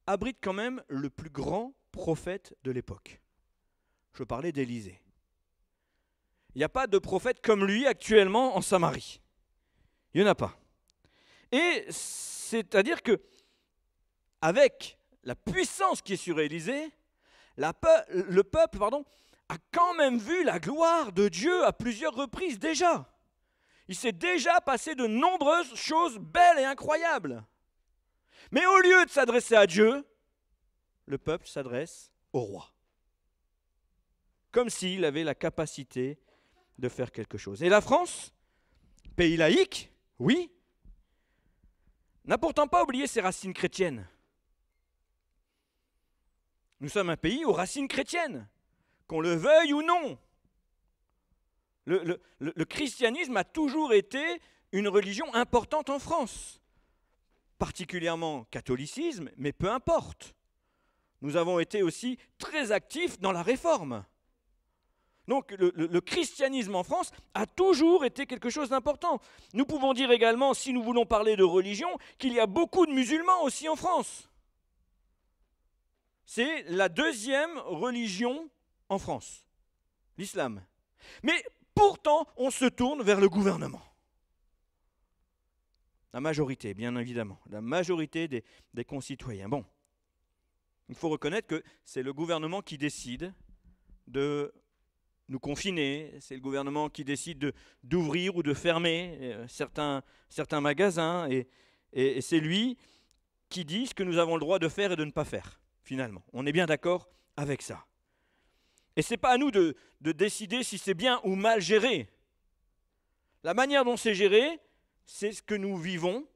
abrite quand même le plus grand prophète de l'époque. Je parlais d'Élisée. Il n'y a pas de prophète comme lui actuellement en Samarie. Il n'y en a pas. Et c'est-à-dire que, avec la puissance qui est sur Élisée, le peuple a quand même vu la gloire de Dieu à plusieurs reprises déjà. Il s'est déjà passé de nombreuses choses belles et incroyables. Mais au lieu de s'adresser à Dieu, le peuple s'adresse au roi. Comme s'il avait la capacité de faire quelque chose. Et la France, pays laïque, oui, n'a pourtant pas oublié ses racines chrétiennes. Nous sommes un pays aux racines chrétiennes, qu'on le veuille ou non. Le christianisme a toujours été une religion importante en France, particulièrement catholicisme, mais peu importe. Nous avons été aussi très actifs dans la réforme. Donc le christianisme en France a toujours été quelque chose d'important. Nous pouvons dire également, si nous voulons parler de religion, qu'il y a beaucoup de musulmans aussi en France. C'est la deuxième religion en France, l'islam. Mais pourtant, on se tourne vers le gouvernement. La majorité, bien évidemment, la majorité des concitoyens. Bon, il faut reconnaître que c'est le gouvernement qui décide de nous confiner, c'est le gouvernement qui décide d'ouvrir ou de fermer certains magasins, et c'est lui qui dit ce que nous avons le droit de faire et de ne pas faire, finalement. On est bien d'accord avec ça. Et ce n'est pas à nous de décider si c'est bien ou mal géré. La manière dont c'est géré, c'est ce que nous vivons.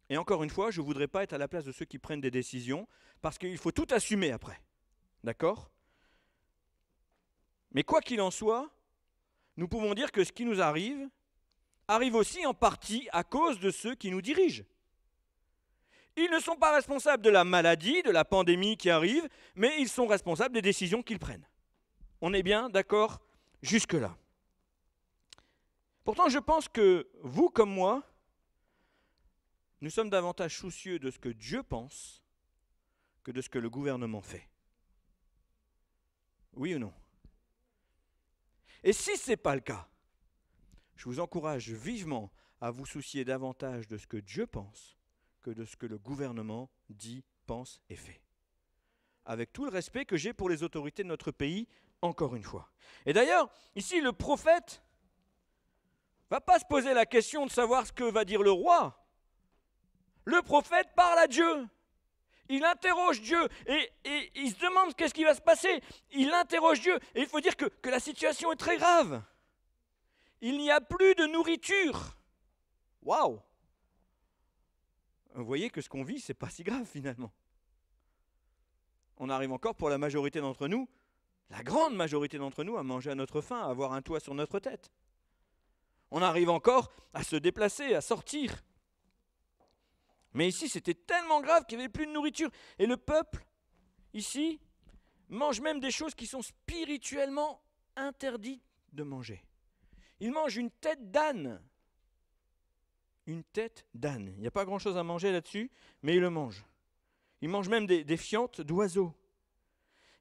Et encore une fois, je ne voudrais pas être à la place de ceux qui prennent des décisions, parce qu'il faut tout assumer après. D'accord ? Mais quoi qu'il en soit, nous pouvons dire que ce qui nous arrive aussi en partie à cause de ceux qui nous dirigent. Ils ne sont pas responsables de la maladie, de la pandémie qui arrive, mais ils sont responsables des décisions qu'ils prennent. On est bien d'accord jusque-là. Pourtant, je pense que vous comme moi, nous sommes davantage soucieux de ce que Dieu pense que de ce que le gouvernement fait. Oui ou non ? Et si ce n'est pas le cas, je vous encourage vivement à vous soucier davantage de ce que Dieu pense que de ce que le gouvernement dit, pense et fait. Avec tout le respect que j'ai pour les autorités de notre pays, encore une fois. Et d'ailleurs, ici, le prophète ne va pas se poser la question de savoir ce que va dire le roi. Le prophète parle à Dieu. Il interroge Dieu et il se demande qu'est-ce qui va se passer. Il interroge Dieu et il faut dire que la situation est très grave. Il n'y a plus de nourriture. Waouh! Vous voyez que ce qu'on vit, ce n'est pas si grave finalement. On arrive encore pour la majorité d'entre nous, la grande majorité d'entre nous, à manger à notre faim, à avoir un toit sur notre tête. On arrive encore à se déplacer, à sortir. Mais ici, c'était tellement grave qu'il n'y avait plus de nourriture. Et le peuple, ici, mange même des choses qui sont spirituellement interdites de manger. Il mange une tête d'âne. Une tête d'âne. Il n'y a pas grand-chose à manger là-dessus, mais il le mange. Il mange même des fientes d'oiseaux.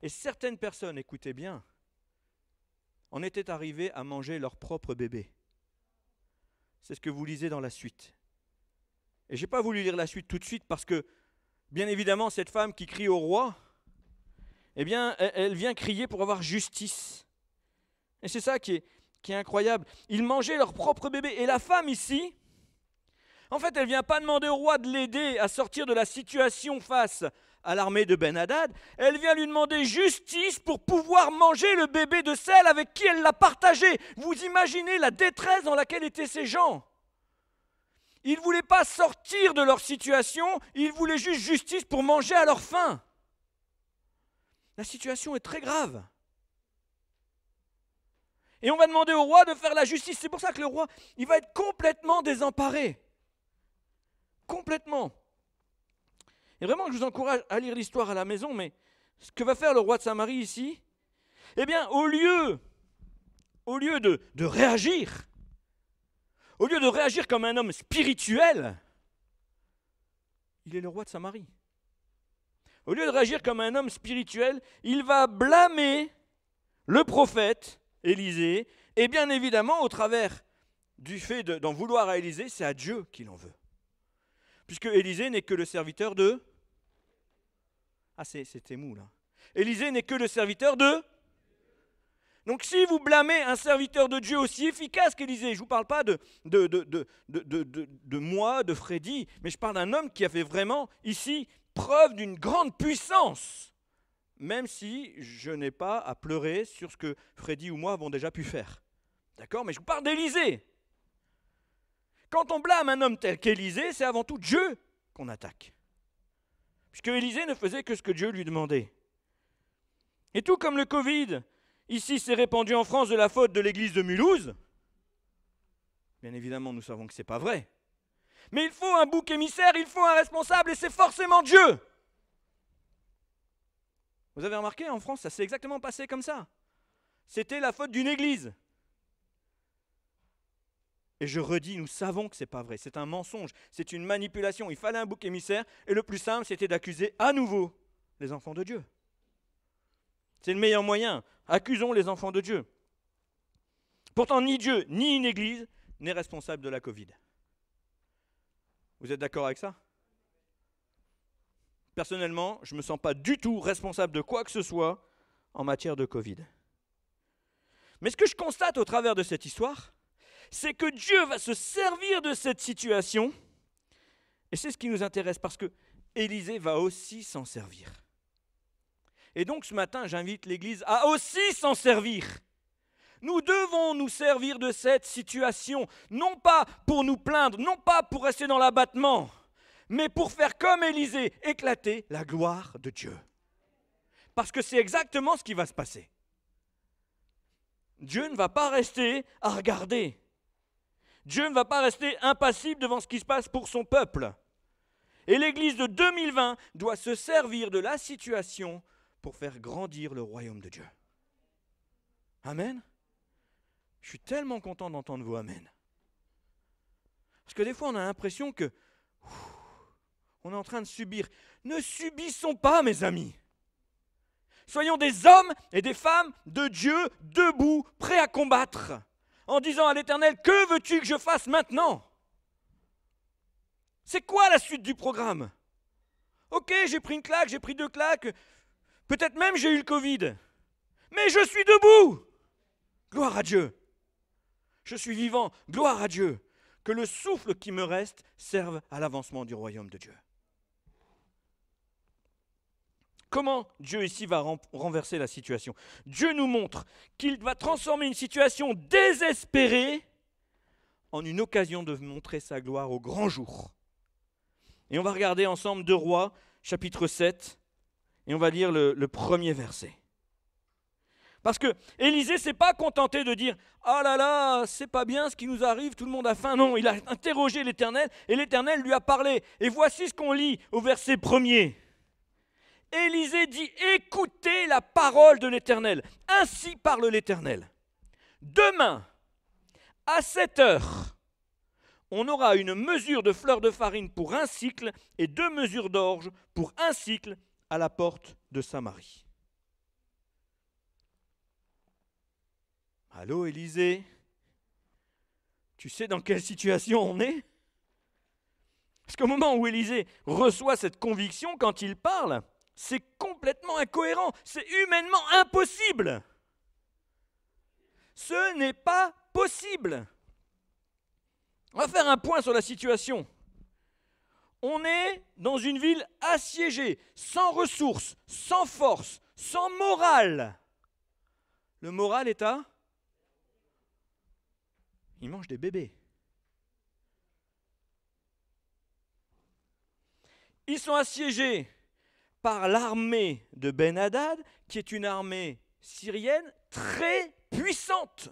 Et certaines personnes, écoutez bien, en étaient arrivées à manger leur propre bébé. C'est ce que vous lisez dans la suite. Et je n'ai pas voulu lire la suite tout de suite parce que, bien évidemment, cette femme qui crie au roi, eh bien, elle vient crier pour avoir justice. Et c'est ça qui est incroyable. Ils mangeaient leur propre bébé. Et la femme ici, en fait, elle ne vient pas demander au roi de l'aider à sortir de la situation face à l'armée de Ben-Hadad. Elle vient lui demander justice pour pouvoir manger le bébé de celle avec qui elle l'a partagé. Vous imaginez la détresse dans laquelle étaient ces gens. Ils ne voulaient pas sortir de leur situation, ils voulaient juste justice pour manger à leur faim. La situation est très grave. Et on va demander au roi de faire la justice. C'est pour ça que le roi, il va être complètement désemparé. Complètement. Et vraiment, je vous encourage à lire l'histoire à la maison, mais ce que va faire le roi de Samarie ici, eh bien, au lieu de réagir, au lieu de réagir comme un homme spirituel, il est le roi de Samarie. Au lieu de réagir comme un homme spirituel, il va blâmer le prophète Élisée, et bien évidemment, au travers du fait d'en vouloir à Élisée, c'est à Dieu qu'il en veut. Puisque Élisée n'est que le serviteur de... Ah, c'était mou là. Élisée n'est que le serviteur de... Donc si vous blâmez un serviteur de Dieu aussi efficace qu'Élisée, je ne vous parle pas de moi, de Freddy, mais je parle d'un homme qui a fait vraiment ici preuve d'une grande puissance, même si je n'ai pas à pleurer sur ce que Freddy ou moi avons déjà pu faire. D'accord ? Mais je vous parle d'Élisée. Quand on blâme un homme tel qu'Élisée, c'est avant tout Dieu qu'on attaque. Puisque Élisée ne faisait que ce que Dieu lui demandait. Et tout comme le Covid, ici s'est répandu en France de la faute de l'église de Mulhouse, bien évidemment nous savons que ce n'est pas vrai. Mais il faut un bouc émissaire, il faut un responsable et c'est forcément Dieu. Vous avez remarqué, en France, ça s'est exactement passé comme ça. C'était la faute d'une église. Et je redis, nous savons que ce n'est pas vrai. C'est un mensonge, c'est une manipulation. Il fallait un bouc émissaire et le plus simple, c'était d'accuser à nouveau les enfants de Dieu. C'est le meilleur moyen. Accusons les enfants de Dieu. Pourtant, ni Dieu, ni une église n'est responsable de la Covid. Vous êtes d'accord avec ça ? Personnellement, je ne me sens pas du tout responsable de quoi que ce soit en matière de Covid. Mais ce que je constate au travers de cette histoire, c'est que Dieu va se servir de cette situation, et c'est ce qui nous intéresse, parce que Élisée va aussi s'en servir. Et donc ce matin, j'invite l'Église à aussi s'en servir. Nous devons nous servir de cette situation, non pas pour nous plaindre, non pas pour rester dans l'abattement, mais pour faire comme Élisée, éclater la gloire de Dieu. Parce que c'est exactement ce qui va se passer. Dieu ne va pas rester à regarder. Dieu ne va pas rester impassible devant ce qui se passe pour son peuple. Et l'Église de 2020 doit se servir de la situation pour faire grandir le royaume de Dieu. Amen. Je suis tellement content d'entendre vos amen. Parce que des fois, on a l'impression que on est en train de subir. Ne subissons pas, mes amis. Soyons des hommes et des femmes de Dieu, debout, prêts à combattre, en disant à l'Éternel, que veux-tu que je fasse maintenant ? C'est quoi la suite du programme ? Ok, j'ai pris une claque, j'ai pris 2 claques, peut-être même j'ai eu le Covid, mais je suis debout. Gloire à Dieu. Je suis vivant, gloire à Dieu. Que le souffle qui me reste serve à l'avancement du royaume de Dieu. Comment Dieu ici va renverser la situation ? Dieu nous montre qu'il va transformer une situation désespérée en une occasion de montrer sa gloire au grand jour. Et on va regarder ensemble 2 Rois, chapitre 7, et on va lire le premier verset. Parce que Élisée ne s'est pas contenté de dire « Ah là là, c'est pas bien ce qui nous arrive, tout le monde a faim ». Non, il a interrogé l'Éternel et l'Éternel lui a parlé. Et voici ce qu'on lit au verset 1er. Élisée dit « Écoutez la parole de l'Éternel. Ainsi parle l'Éternel. Demain, à 7 heures, on aura une mesure de fleur de farine pour 1 cycle et 2 mesures d'orge pour 1 cycle à la porte de Samarie. » Allô, Élisée? Tu sais dans quelle situation on est? Parce qu'au moment où Élisée reçoit cette conviction, quand il parle, c'est complètement incohérent, c'est humainement impossible. Ce n'est pas possible. On va faire un point sur la situation. On est dans une ville assiégée, sans ressources, sans force, sans morale. Le moral est à... Il mange des bébés. Ils sont assiégés par l'armée de Ben-Hadad, qui est une armée syrienne très puissante.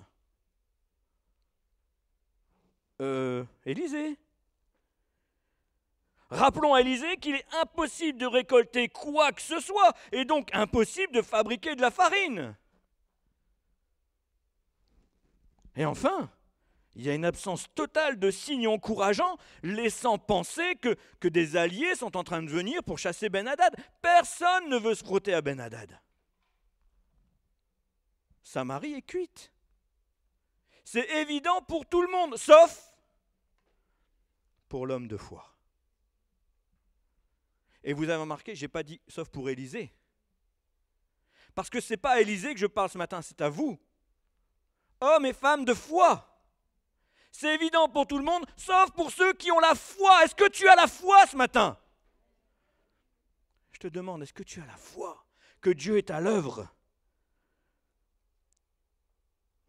Élisée. Rappelons à Élisée qu'il est impossible de récolter quoi que ce soit, et donc impossible de fabriquer de la farine. Et enfin, il y a une absence totale de signes encourageants, laissant penser que des alliés sont en train de venir pour chasser Ben-Hadad. Personne ne veut se frotter à Ben-Hadad. Samarie est cuite. C'est évident pour tout le monde, sauf pour l'homme de foi. Et vous avez remarqué, je n'ai pas dit sauf pour Élisée. Parce que ce n'est pas à Élisée que je parle ce matin, c'est à vous. Hommes et femmes de foi. C'est évident pour tout le monde, sauf pour ceux qui ont la foi. Est-ce que tu as la foi ce matin? Je te demande, est-ce que tu as la foi que Dieu est à l'œuvre?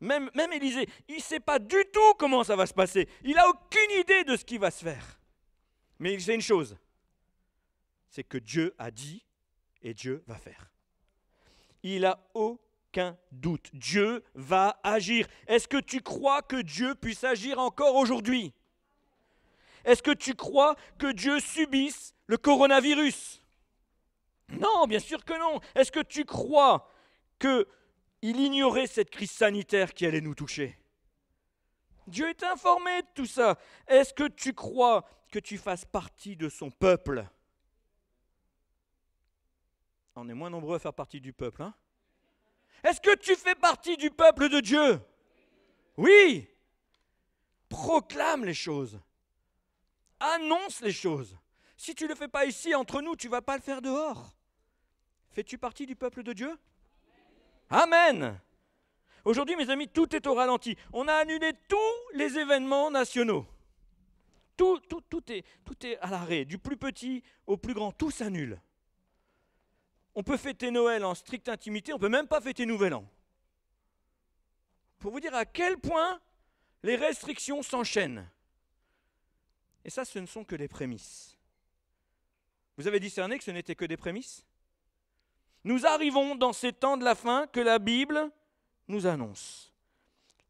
Même Élisée, il ne sait pas du tout comment ça va se passer. Il n'a aucune idée de ce qui va se faire. Mais il sait une chose, c'est que Dieu a dit et Dieu va faire. Il n'a aucun doute. Dieu va agir. Est-ce que tu crois que Dieu puisse agir encore aujourd'hui? Est-ce que tu crois que Dieu subisse le coronavirus? Non, bien sûr que non. Est-ce que tu crois qu'il ignorait cette crise sanitaire qui allait nous toucher? Dieu est informé de tout ça. Est-ce que tu crois que tu fasses partie de son peuple? On est moins nombreux à faire partie du peuple, hein? Est-ce que tu fais partie du peuple de Dieu? Oui. Proclame les choses. Annonce les choses. Si tu ne le fais pas ici, entre nous, tu ne vas pas le faire dehors. Fais-tu partie du peuple de Dieu? Amen. Aujourd'hui, mes amis, tout est au ralenti. On a annulé tous les événements nationaux. Tout est à l'arrêt, du plus petit au plus grand, tout s'annule. On peut fêter Noël en stricte intimité, on ne peut même pas fêter Nouvel An. Pour vous dire à quel point les restrictions s'enchaînent. Et ça, ce ne sont que les prémices. Vous avez discerné que ce n'était que des prémices? Nous arrivons dans ces temps de la fin que la Bible nous annonce.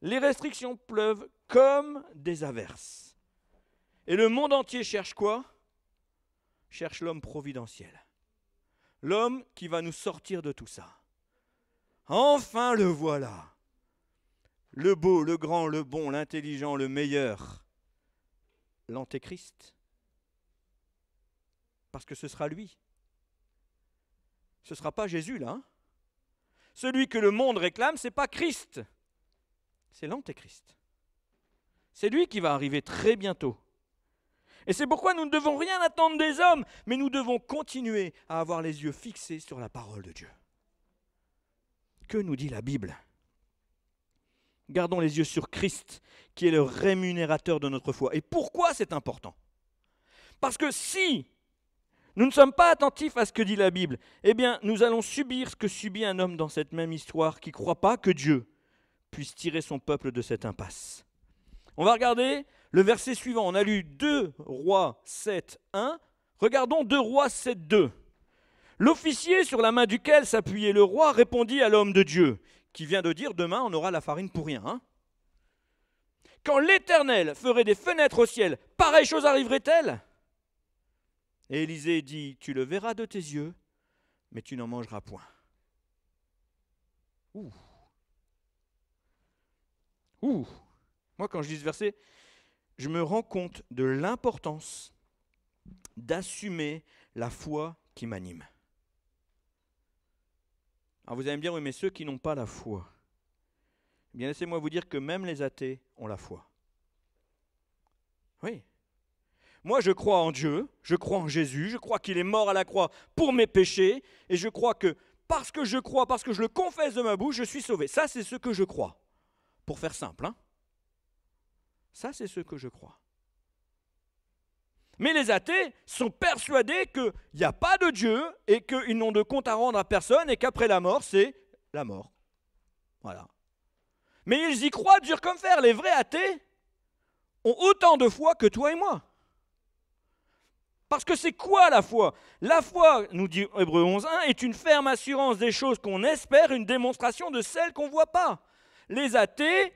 Les restrictions pleuvent comme des averses. Et le monde entier cherche quoi? Cherche l'homme providentiel. L'homme qui va nous sortir de tout ça. Enfin le voilà. Le beau, le grand, le bon, l'intelligent, le meilleur. L'antéchrist. Parce que ce sera lui. Ce ne sera pas Jésus là. Hein? Celui que le monde réclame, ce n'est pas Christ. C'est l'antéchrist. C'est lui qui va arriver très bientôt. Et c'est pourquoi nous ne devons rien attendre des hommes, mais nous devons continuer à avoir les yeux fixés sur la parole de Dieu. Que nous dit la Bible? Gardons les yeux sur Christ, qui est le rémunérateur de notre foi. Et pourquoi c'est important? Parce que si nous ne sommes pas attentifs à ce que dit la Bible, eh bien, nous allons subir ce que subit un homme dans cette même histoire qui ne croit pas que Dieu puisse tirer son peuple de cette impasse. On va regarder le verset suivant. On a lu 2 Rois 7, 1. Regardons 2 Rois 7, 2. L'officier sur la main duquel s'appuyait le roi répondit à l'homme de Dieu, qui vient de dire demain on aura la farine pour rien. Hein? Quand l'Éternel ferait des fenêtres au ciel, pareille chose arriverait-elle? Et Élisée dit, tu le verras de tes yeux, mais tu n'en mangeras point. Ouh. Ouh. Moi, quand je lis ce verset, je me rends compte de l'importance d'assumer la foi qui m'anime. Alors vous allez me dire, oui, mais ceux qui n'ont pas la foi, eh bien laissez-moi vous dire que même les athées ont la foi. Oui. Moi, je crois en Dieu, je crois en Jésus, je crois qu'il est mort à la croix pour mes péchés, et je crois que parce que je crois, parce que je le confesse de ma bouche, je suis sauvé. Ça, c'est ce que je crois. Pour faire simple, hein. Ça, c'est ce que je crois. Mais les athées sont persuadés qu'il n'y a pas de Dieu et qu'ils n'ont de compte à rendre à personne et qu'après la mort, c'est la mort. Voilà. Mais ils y croient dur comme fer. Les vrais athées ont autant de foi que toi et moi. Parce que c'est quoi la foi? La foi, nous dit Hébreux 11.1, est une ferme assurance des choses qu'on espère, une démonstration de celles qu'on ne voit pas. Les athées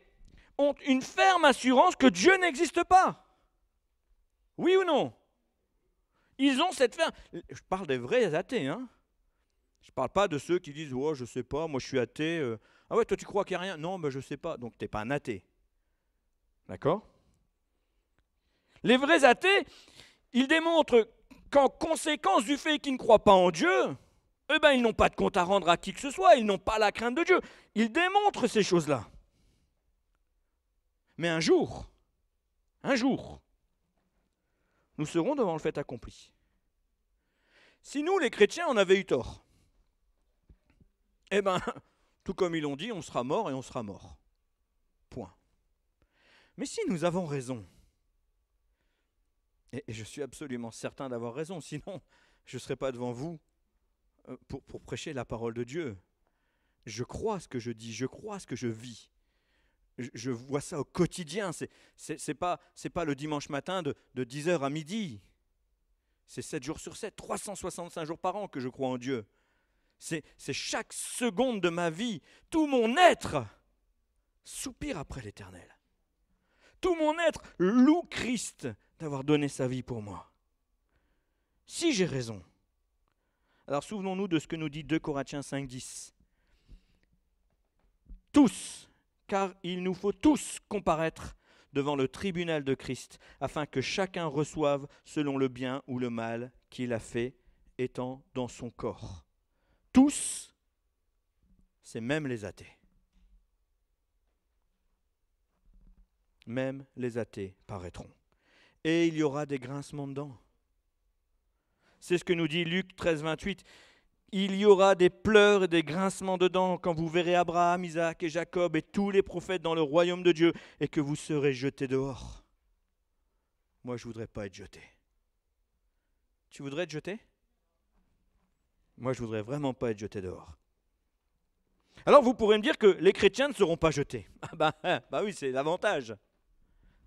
ont une ferme assurance que Dieu n'existe pas. Oui ou non? Ils ont cette ferme... Je parle des vrais athées. Hein? Je ne parle pas de ceux qui disent « Oh, je ne sais pas, moi je suis athée. Ah ouais, toi tu crois qu'il n'y a rien? Non, ben, je ne sais pas. Donc tu n'es pas un athée. D'accord? Les vrais athées, ils démontrent qu'en conséquence du fait qu'ils ne croient pas en Dieu, eh ben, ils n'ont pas de compte à rendre à qui que ce soit, ils n'ont pas la crainte de Dieu. Ils démontrent ces choses-là. Mais un jour, nous serons devant le fait accompli. Si nous, les chrétiens, on avait eu tort, eh bien, tout comme ils l'ont dit, on sera mort et on sera mort. Point. Mais si nous avons raison, et je suis absolument certain d'avoir raison, sinon je ne serais pas devant vous pour prêcher la parole de Dieu. Je crois ce que je dis, je crois ce que je vis. Je vois ça au quotidien, c'est pas le dimanche matin de 10h à midi. C'est 7 jours sur 7, 365 jours par an que je crois en Dieu. C'est chaque seconde de ma vie. Tout mon être soupire après l'Éternel. Tout mon être loue Christ d'avoir donné sa vie pour moi. Si j'ai raison, alors souvenons-nous de ce que nous dit 2 Corinthiens 5,10. Tous, car il nous faut tous comparaître devant le tribunal de Christ, afin que chacun reçoive selon le bien ou le mal qu'il a fait, étant dans son corps. Tous, c'est même les athées. Même les athées paraîtront. Et il y aura des grincements de dents. C'est ce que nous dit Luc 13, 28. Il y aura des pleurs et des grincements de dents quand vous verrez Abraham, Isaac et Jacob et tous les prophètes dans le royaume de Dieu et que vous serez jetés dehors. Moi, je ne voudrais pas être jeté. Tu voudrais être jeté? Moi, je ne voudrais vraiment pas être jeté dehors. Alors, vous pourrez me dire que les chrétiens ne seront pas jetés. Ah bah oui, c'est l'avantage.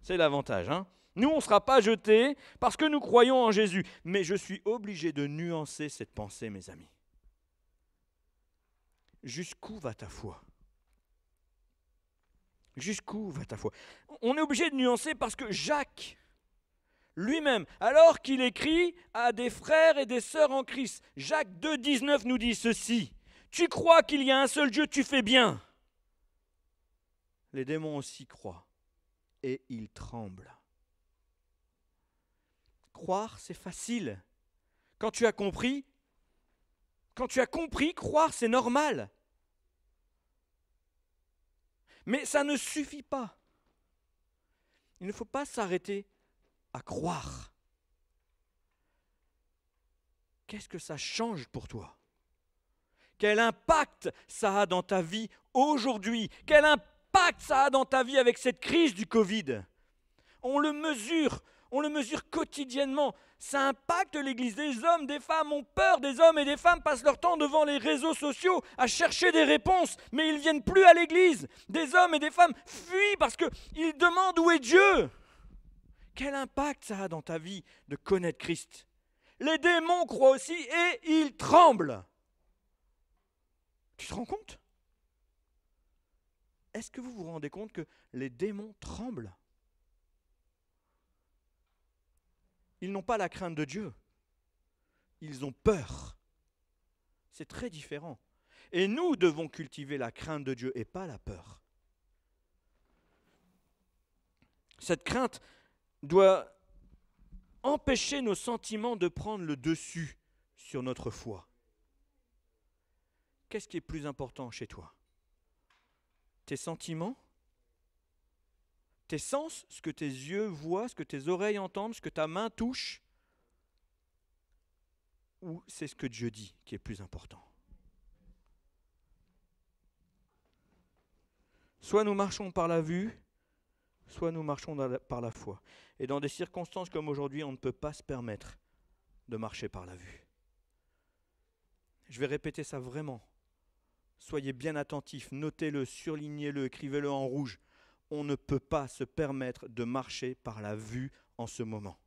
C'est l'avantage, hein. Nous, on ne sera pas jetés parce que nous croyons en Jésus. Mais je suis obligé de nuancer cette pensée, mes amis. Jusqu'où va ta foi? Jusqu'où va ta foi? On est obligé de nuancer parce que Jacques, lui-même, alors qu'il écrit à des frères et des sœurs en Christ, Jacques 2, 19 nous dit ceci: « Tu crois qu'il y a un seul Dieu, tu fais bien. » Les démons aussi croient et ils tremblent. Croire, c'est facile. Quand tu as compris, croire, c'est normal. Mais ça ne suffit pas. Il ne faut pas s'arrêter à croire. Qu'est-ce que ça change pour toi? Quel impact ça a dans ta vie aujourd'hui? Quel impact ça a dans ta vie avec cette crise du Covid? On le mesure quotidiennement. Ça impacte l'Église. Des hommes, des femmes ont peur. Des hommes et des femmes passent leur temps devant les réseaux sociaux à chercher des réponses, mais ils ne viennent plus à l'Église. Des hommes et des femmes fuient parce qu'ils demandent où est Dieu. Quel impact ça a dans ta vie de connaître Christ? Les démons croient aussi et ils tremblent. Tu te rends compte? Est-ce que vous vous rendez compte que les démons tremblent? Ils n'ont pas la crainte de Dieu. Ils ont peur. C'est très différent. Et nous devons cultiver la crainte de Dieu et pas la peur. Cette crainte doit empêcher nos sentiments de prendre le dessus sur notre foi. Qu'est-ce qui est plus important chez toi? Tes sentiments? Tes sens, ce que tes yeux voient, ce que tes oreilles entendent, ce que ta main touche? Ou c'est ce que Dieu dit qui est plus important? Soit nous marchons par la vue, soit nous marchons par la foi. Et dans des circonstances comme aujourd'hui, on ne peut pas se permettre de marcher par la vue. Je vais répéter ça vraiment. Soyez bien attentifs, notez-le, surlignez-le, écrivez-le en rouge. On ne peut pas se permettre de marcher par la vue en ce moment.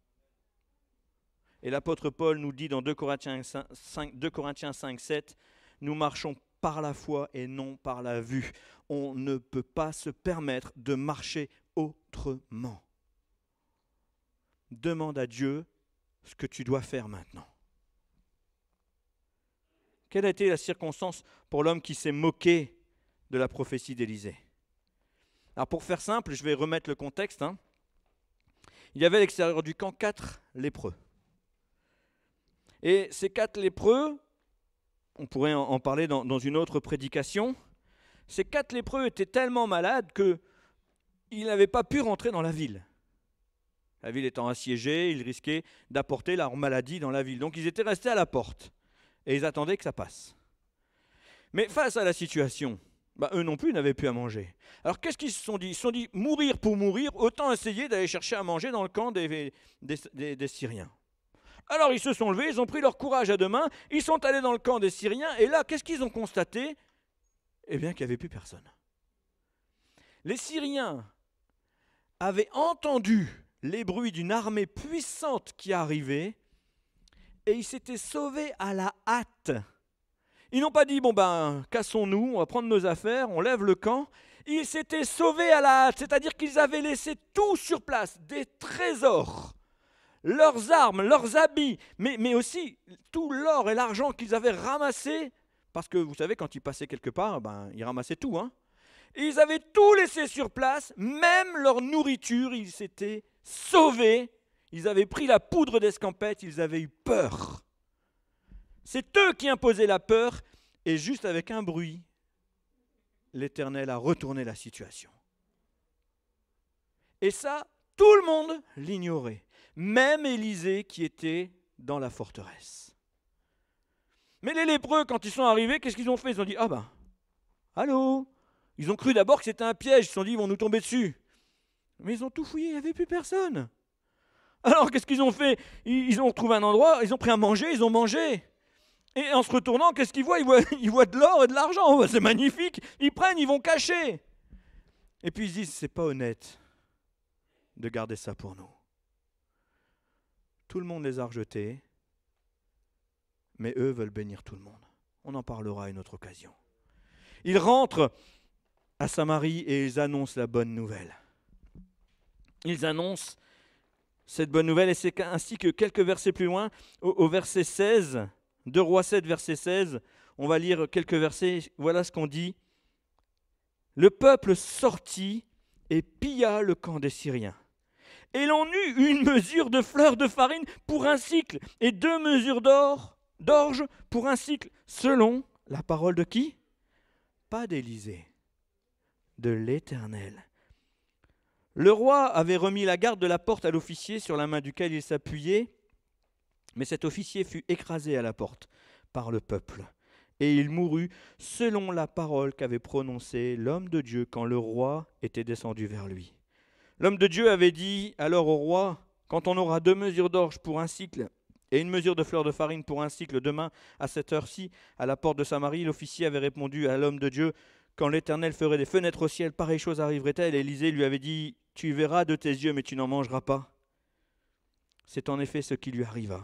Et l'apôtre Paul nous dit dans 2 Corinthiens 5, 7, nous marchons par la foi et non par la vue. On ne peut pas se permettre de marcher autrement. Demande à Dieu ce que tu dois faire maintenant. Quelle a été la circonstance pour l'homme qui s'est moqué de la prophétie d'Élisée? Alors pour faire simple, je vais remettre le contexte. Il y avait à l'extérieur du camp 4 lépreux. Et ces 4 lépreux, on pourrait en parler dans une autre prédication, ces 4 lépreux étaient tellement malades qu'ils n'avaient pas pu rentrer dans la ville. La ville étant assiégée, ils risquaient d'apporter leur maladie dans la ville. Donc ils étaient restés à la porte et ils attendaient que ça passe. Mais face à la situation, eux non plus n'avaient plus à manger. Alors qu'est-ce qu'ils se sont dit? Ils se sont dit, mourir pour mourir, autant essayer d'aller chercher à manger dans le camp des Syriens. Alors ils se sont levés, ils ont pris leur courage à deux mains, ils sont allés dans le camp des Syriens, et là, qu'est-ce qu'ils ont constaté? Eh bien, qu'il n'y avait plus personne. Les Syriens avaient entendu les bruits d'une armée puissante qui arrivait, et ils s'étaient sauvés à la hâte. Ils n'ont pas dit, bon ben, cassons-nous, on va prendre nos affaires, on lève le camp. Ils s'étaient sauvés à la hâte, c'est-à-dire qu'ils avaient laissé tout sur place, des trésors, leurs armes, leurs habits, mais aussi tout l'or et l'argent qu'ils avaient ramassé, parce que vous savez, quand ils passaient quelque part, ben, ils ramassaient tout. Et ils avaient tout laissé sur place, même leur nourriture, ils s'étaient sauvés, ils avaient pris la poudre d'escampette, ils avaient eu peur. C'est eux qui imposaient la peur, et juste avec un bruit, l'Éternel a retourné la situation. Et ça, tout le monde l'ignorait, même Élisée qui était dans la forteresse. Mais les lépreux, quand ils sont arrivés, qu'est-ce qu'ils ont fait? Ils ont dit, ah ben, allô? Ils ont cru d'abord que c'était un piège, ils se sont dit, ils vont nous tomber dessus. Mais ils ont tout fouillé, il n'y avait plus personne. Alors qu'est-ce qu'ils ont fait? Ils ont trouvé un endroit, ils ont pris à manger, ils ont mangé. Et en se retournant, qu'est-ce qu'ils voient? Ils voient de l'or et de l'argent. C'est magnifique. Ils prennent, ils vont cacher. Et puis ils se disent, c'est pas honnête de garder ça pour nous. Tout le monde les a rejetés, mais eux veulent bénir tout le monde. On en parlera à une autre occasion. Ils rentrent à Samarie et ils annoncent la bonne nouvelle. Ils annoncent cette bonne nouvelle et c'est ainsi que quelques versets plus loin, au verset 16, 2 Rois 7, verset 16, on va lire quelques versets, voilà ce qu'on dit. Le peuple sortit et pilla le camp des Syriens. Et l'on eut une mesure de fleurs de farine pour un cycle et 2 mesures d'orge pour un cycle, selon la parole de qui? Pas d'Élisée, de l'Éternel. Le roi avait remis la garde de la porte à l'officier sur la main duquel il s'appuyait, mais cet officier fut écrasé à la porte par le peuple, et il mourut selon la parole qu'avait prononcée l'homme de Dieu quand le roi était descendu vers lui. L'homme de Dieu avait dit alors au roi, quand on aura 2 mesures d'orge pour un cycle et 1 mesure de fleurs de farine pour un cycle demain à cette heure-ci, à la porte de Samarie, l'officier avait répondu à l'homme de Dieu, quand l'Éternel ferait des fenêtres au ciel, pareille chose arriverait-elle? Élisée lui avait dit, tu verras de tes yeux, mais tu n'en mangeras pas. C'est en effet ce qui lui arriva.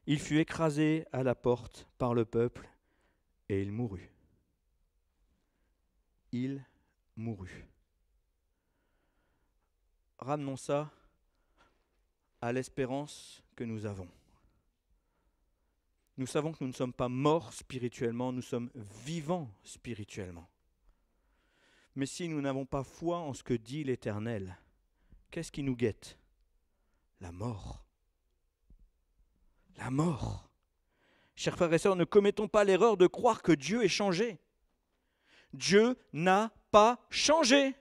Il fut écrasé à la porte par le peuple et il mourut. Il mourut. Ramenons ça à l'espérance que nous avons. Nous savons que nous ne sommes pas morts spirituellement, nous sommes vivants spirituellement. Mais si nous n'avons pas foi en ce que dit l'Éternel, qu'est-ce qui nous guette? La mort. La mort. Chers frères et sœurs, ne commettons pas l'erreur de croire que Dieu est changé. Dieu n'a pas changé.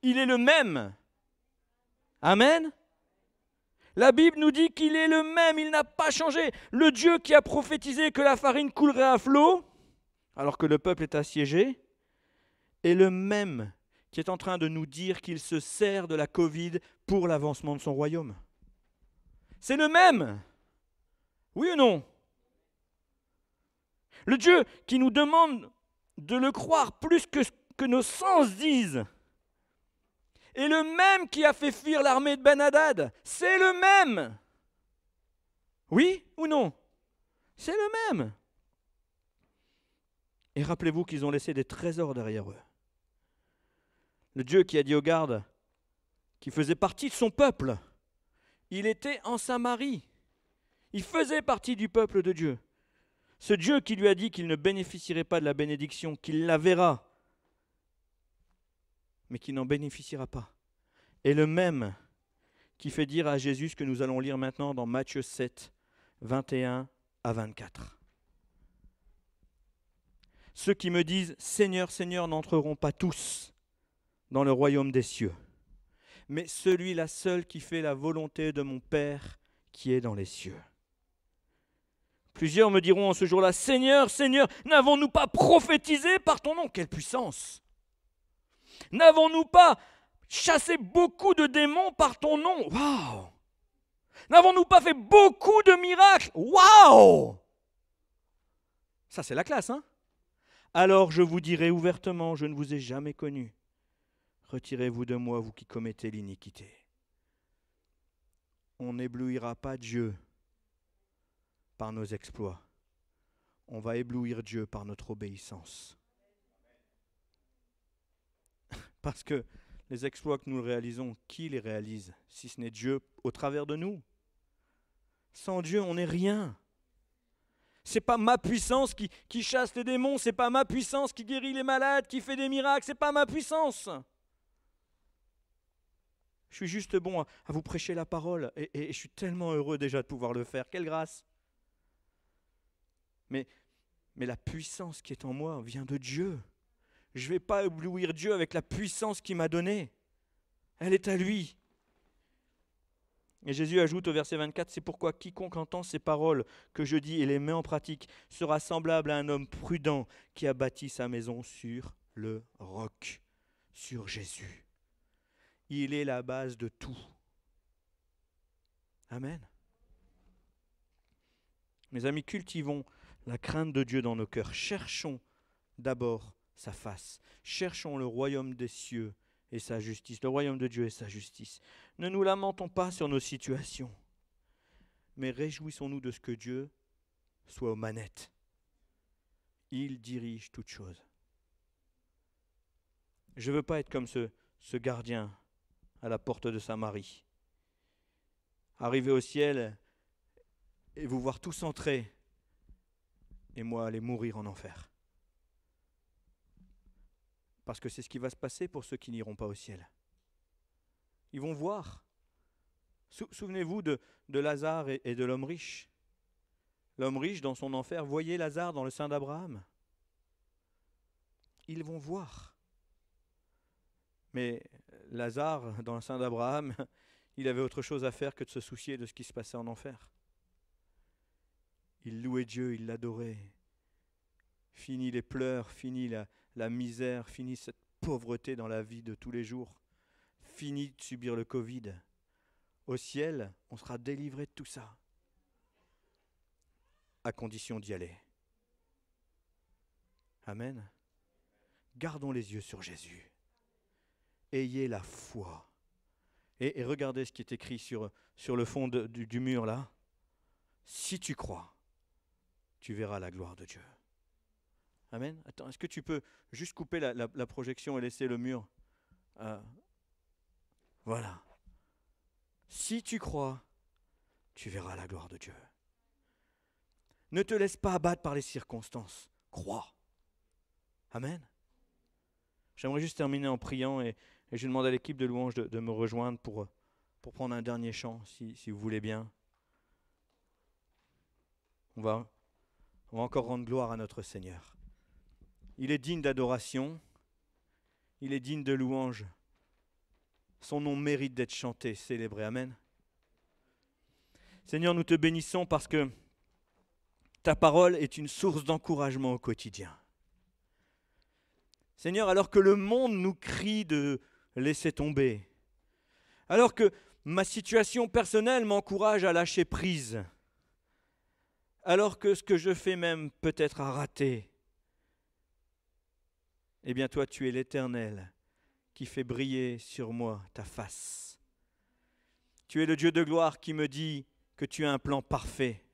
Il est le même. Amen. La Bible nous dit qu'il est le même, il n'a pas changé. Le Dieu qui a prophétisé que la farine coulerait à flot, alors que le peuple est assiégé, est le même qui est en train de nous dire qu'il se sert de la Covid pour l'avancement de son royaume. C'est le même. Oui ou non? Le Dieu qui nous demande de le croire plus que ce que nos sens disent est le même qui a fait fuir l'armée de Ben-Hadad. C'est le même. Oui ou non? C'est le même. Et rappelez-vous qu'ils ont laissé des trésors derrière eux. Le Dieu qui a dit aux gardes, qui faisait partie de son peuple, il était en Samarie. Il faisait partie du peuple de Dieu. Ce Dieu qui lui a dit qu'il ne bénéficierait pas de la bénédiction, qu'il la verra, mais qui n'en bénéficiera pas, est le même qui fait dire à Jésus ce que nous allons lire maintenant dans Matthieu 7, 21 à 24. Ceux qui me disent « Seigneur, Seigneur » n'entreront pas tous dans le royaume des cieux, mais celui-là seul qui fait la volonté de mon Père qui est dans les cieux. Plusieurs me diront en ce jour-là, « Seigneur, Seigneur, n'avons-nous pas prophétisé par ton nom ?» Quelle puissance! N'avons-nous pas chassé beaucoup de démons par ton nom? Waouh! N'avons-nous pas fait beaucoup de miracles? Waouh! Ça, c'est la classe, hein? Alors je vous dirai ouvertement, je ne vous ai jamais connu. Retirez-vous de moi, vous qui commettez l'iniquité. On n'éblouira pas Dieu par nos exploits. on va éblouir Dieu par notre obéissance. Parce que les exploits que nous réalisons, qui les réalise si ce n'est Dieu au travers de nous? Sans Dieu, on n'est rien. C'est pas ma puissance qui chasse les démons, c'est pas ma puissance qui guérit les malades, qui fait des miracles, c'est pas ma puissance. Je suis juste bon à vous prêcher la parole et je suis tellement heureux déjà de pouvoir le faire. Quelle grâce! Mais la puissance qui est en moi vient de Dieu. Je ne vais pas éblouir Dieu avec la puissance qu'il m'a donnée. Elle est à lui. Et Jésus ajoute au verset 24, c'est pourquoi quiconque entend ces paroles que je dis et les met en pratique sera semblable à un homme prudent qui a bâti sa maison sur le roc, sur Jésus. Il est la base de tout. Amen. Mes amis, cultivons la crainte de Dieu dans nos cœurs. Cherchons d'abord sa face. Cherchons le royaume des cieux et sa justice, le royaume de Dieu et sa justice. Ne nous lamentons pas sur nos situations, mais réjouissons-nous de ce que Dieu soit aux manettes. Il dirige toutes choses. Je ne veux pas être comme ce gardien à la porte de Samarie. Arriver au ciel et vous voir tous entrer et moi aller mourir en enfer. Parce que c'est ce qui va se passer pour ceux qui n'iront pas au ciel. Ils vont voir. Souvenez-vous de Lazare et de l'homme riche. L'homme riche dans son enfer voyait Lazare dans le sein d'Abraham. Ils vont voir. Mais Lazare dans le sein d'Abraham, il avait autre chose à faire que de se soucier de ce qui se passait en enfer. Il louait Dieu, il l'adorait. Fini les pleurs, fini la misère, fini cette pauvreté dans la vie de tous les jours. Fini de subir le Covid. Au ciel, on sera délivré de tout ça. À condition d'y aller. Amen. Gardons les yeux sur Jésus. Ayez la foi. Et regardez ce qui est écrit sur le fond du mur là. Si tu crois, tu verras la gloire de Dieu. Amen. Attends, est-ce que tu peux juste couper la projection et laisser le mur Voilà. Si tu crois, tu verras la gloire de Dieu. Ne te laisse pas abattre par les circonstances. Crois. Amen. J'aimerais juste terminer en priant et je demande à l'équipe de louange de me rejoindre pour prendre un dernier chant, si vous voulez bien. On va encore rendre gloire à notre Seigneur. Il est digne d'adoration, il est digne de louange. Son nom mérite d'être chanté, célébré. Amen. Seigneur, nous te bénissons parce que ta parole est une source d'encouragement au quotidien. Seigneur, alors que le monde nous crie de laisser tomber, alors que ma situation personnelle m'encourage à lâcher prise, alors que ce que je fais même peut-être à rater, eh bien toi tu es l'Éternel qui fait briller sur moi ta face. Tu es le Dieu de gloire qui me dit que tu as un plan parfait.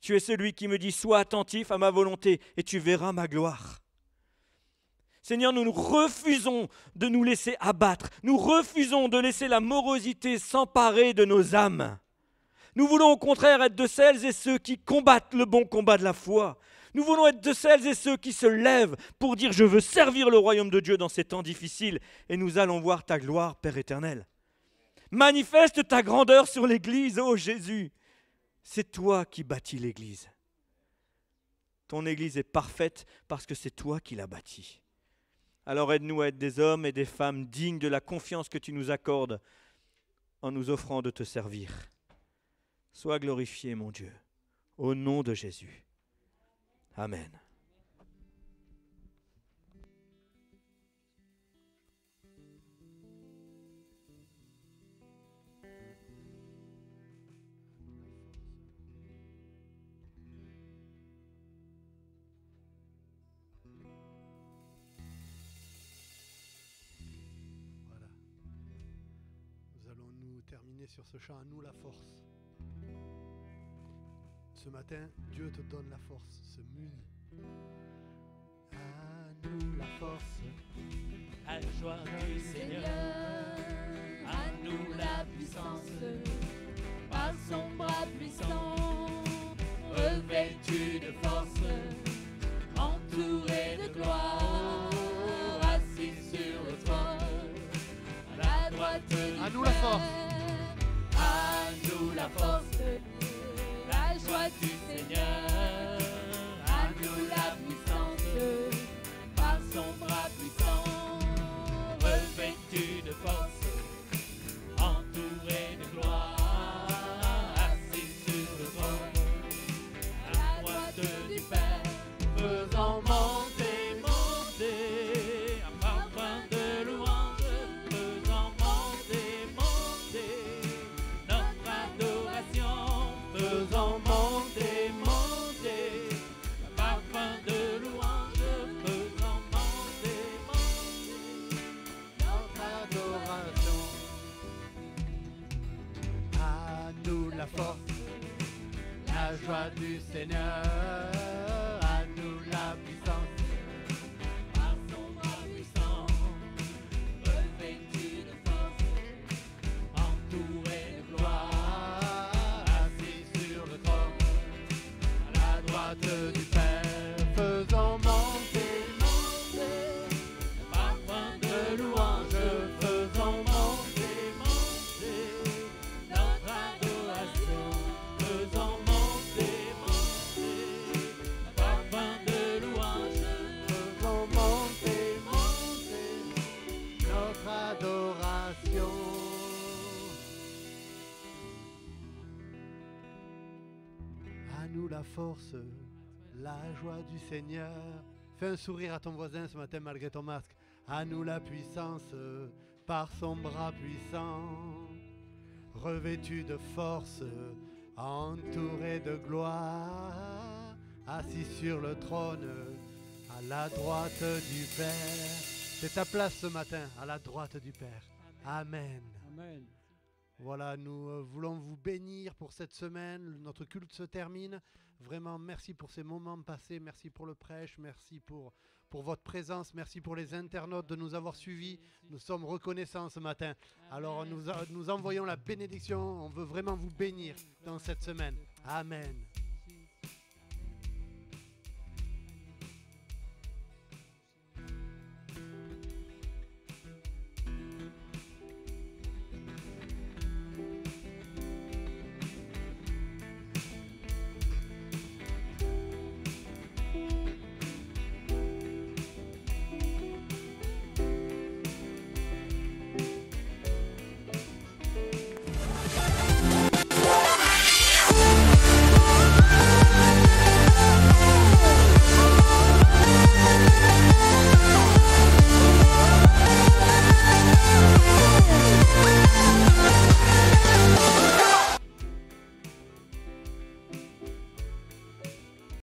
Tu es celui qui me dit sois attentif à ma volonté et tu verras ma gloire. Seigneur, nous refusons de nous laisser abattre. Nous refusons de laisser la morosité s'emparer de nos âmes. Nous voulons au contraire être de celles et ceux qui combattent le bon combat de la foi. Nous voulons être de celles et ceux qui se lèvent pour dire « Je veux servir le royaume de Dieu dans ces temps difficiles et nous allons voir ta gloire, Père éternel. » Manifeste ta grandeur sur l'Église, ô Jésus. C'est toi qui bâtis l'Église. Ton Église est parfaite parce que c'est toi qui l'as bâtie. Alors aide-nous à être des hommes et des femmes dignes de la confiance que tu nous accordes en nous offrant de te servir. Sois glorifié, mon Dieu, au nom de Jésus. Amen. Voilà. Nous allons nous terminer sur ce chant à nous la force. ce matin, Dieu te donne la force, se munit. À nous la force, la joie du Seigneur, à nous la puissance, par son bras puissant, revêtu de force, entouré de gloire, assis sur le trône, à la droite du à nous la force. Père. À nous la force, la joie du Seigneur, à nous la puissance, par son bras puissant, revêtu de force, entouré de gloire, assis sur le trône, à la droite du Père, faisant monter, monter, un parfum de louange, faisant monter, monter, notre adoration, faisant monter, monter, un parfum de louange, faisant monter, monter, notre Adoration. À nous la force, la joie du Seigneur, à nous la puissance, par son bras puissant, revêtu de force, entouré de gloire, assis sur le trône, à la droite du Père, faisant monter, monter, le parfum de louange, faisant monter, monter, notre adoration, faisant monter, monter, le parfum de louange, faisant monter, monter, notre adoration. À nous la force, la joie du Seigneur. Fais un sourire à ton voisin ce matin malgré ton masque. À nous la puissance, par son bras puissant, revêtu de force, entouré de gloire, assis sur le trône, à la droite du Père. C'est ta place ce matin, à la droite du Père. Amen. Amen. Voilà, nous voulons vous bénir pour cette semaine. Notre culte se termine. Vraiment, merci pour ces moments passés. Merci pour le prêche. Merci pour votre présence. Merci pour les internautes de nous avoir suivis. Nous sommes reconnaissants ce matin. Alors, nous envoyons la bénédiction. On veut vraiment vous bénir dans cette semaine. Amen.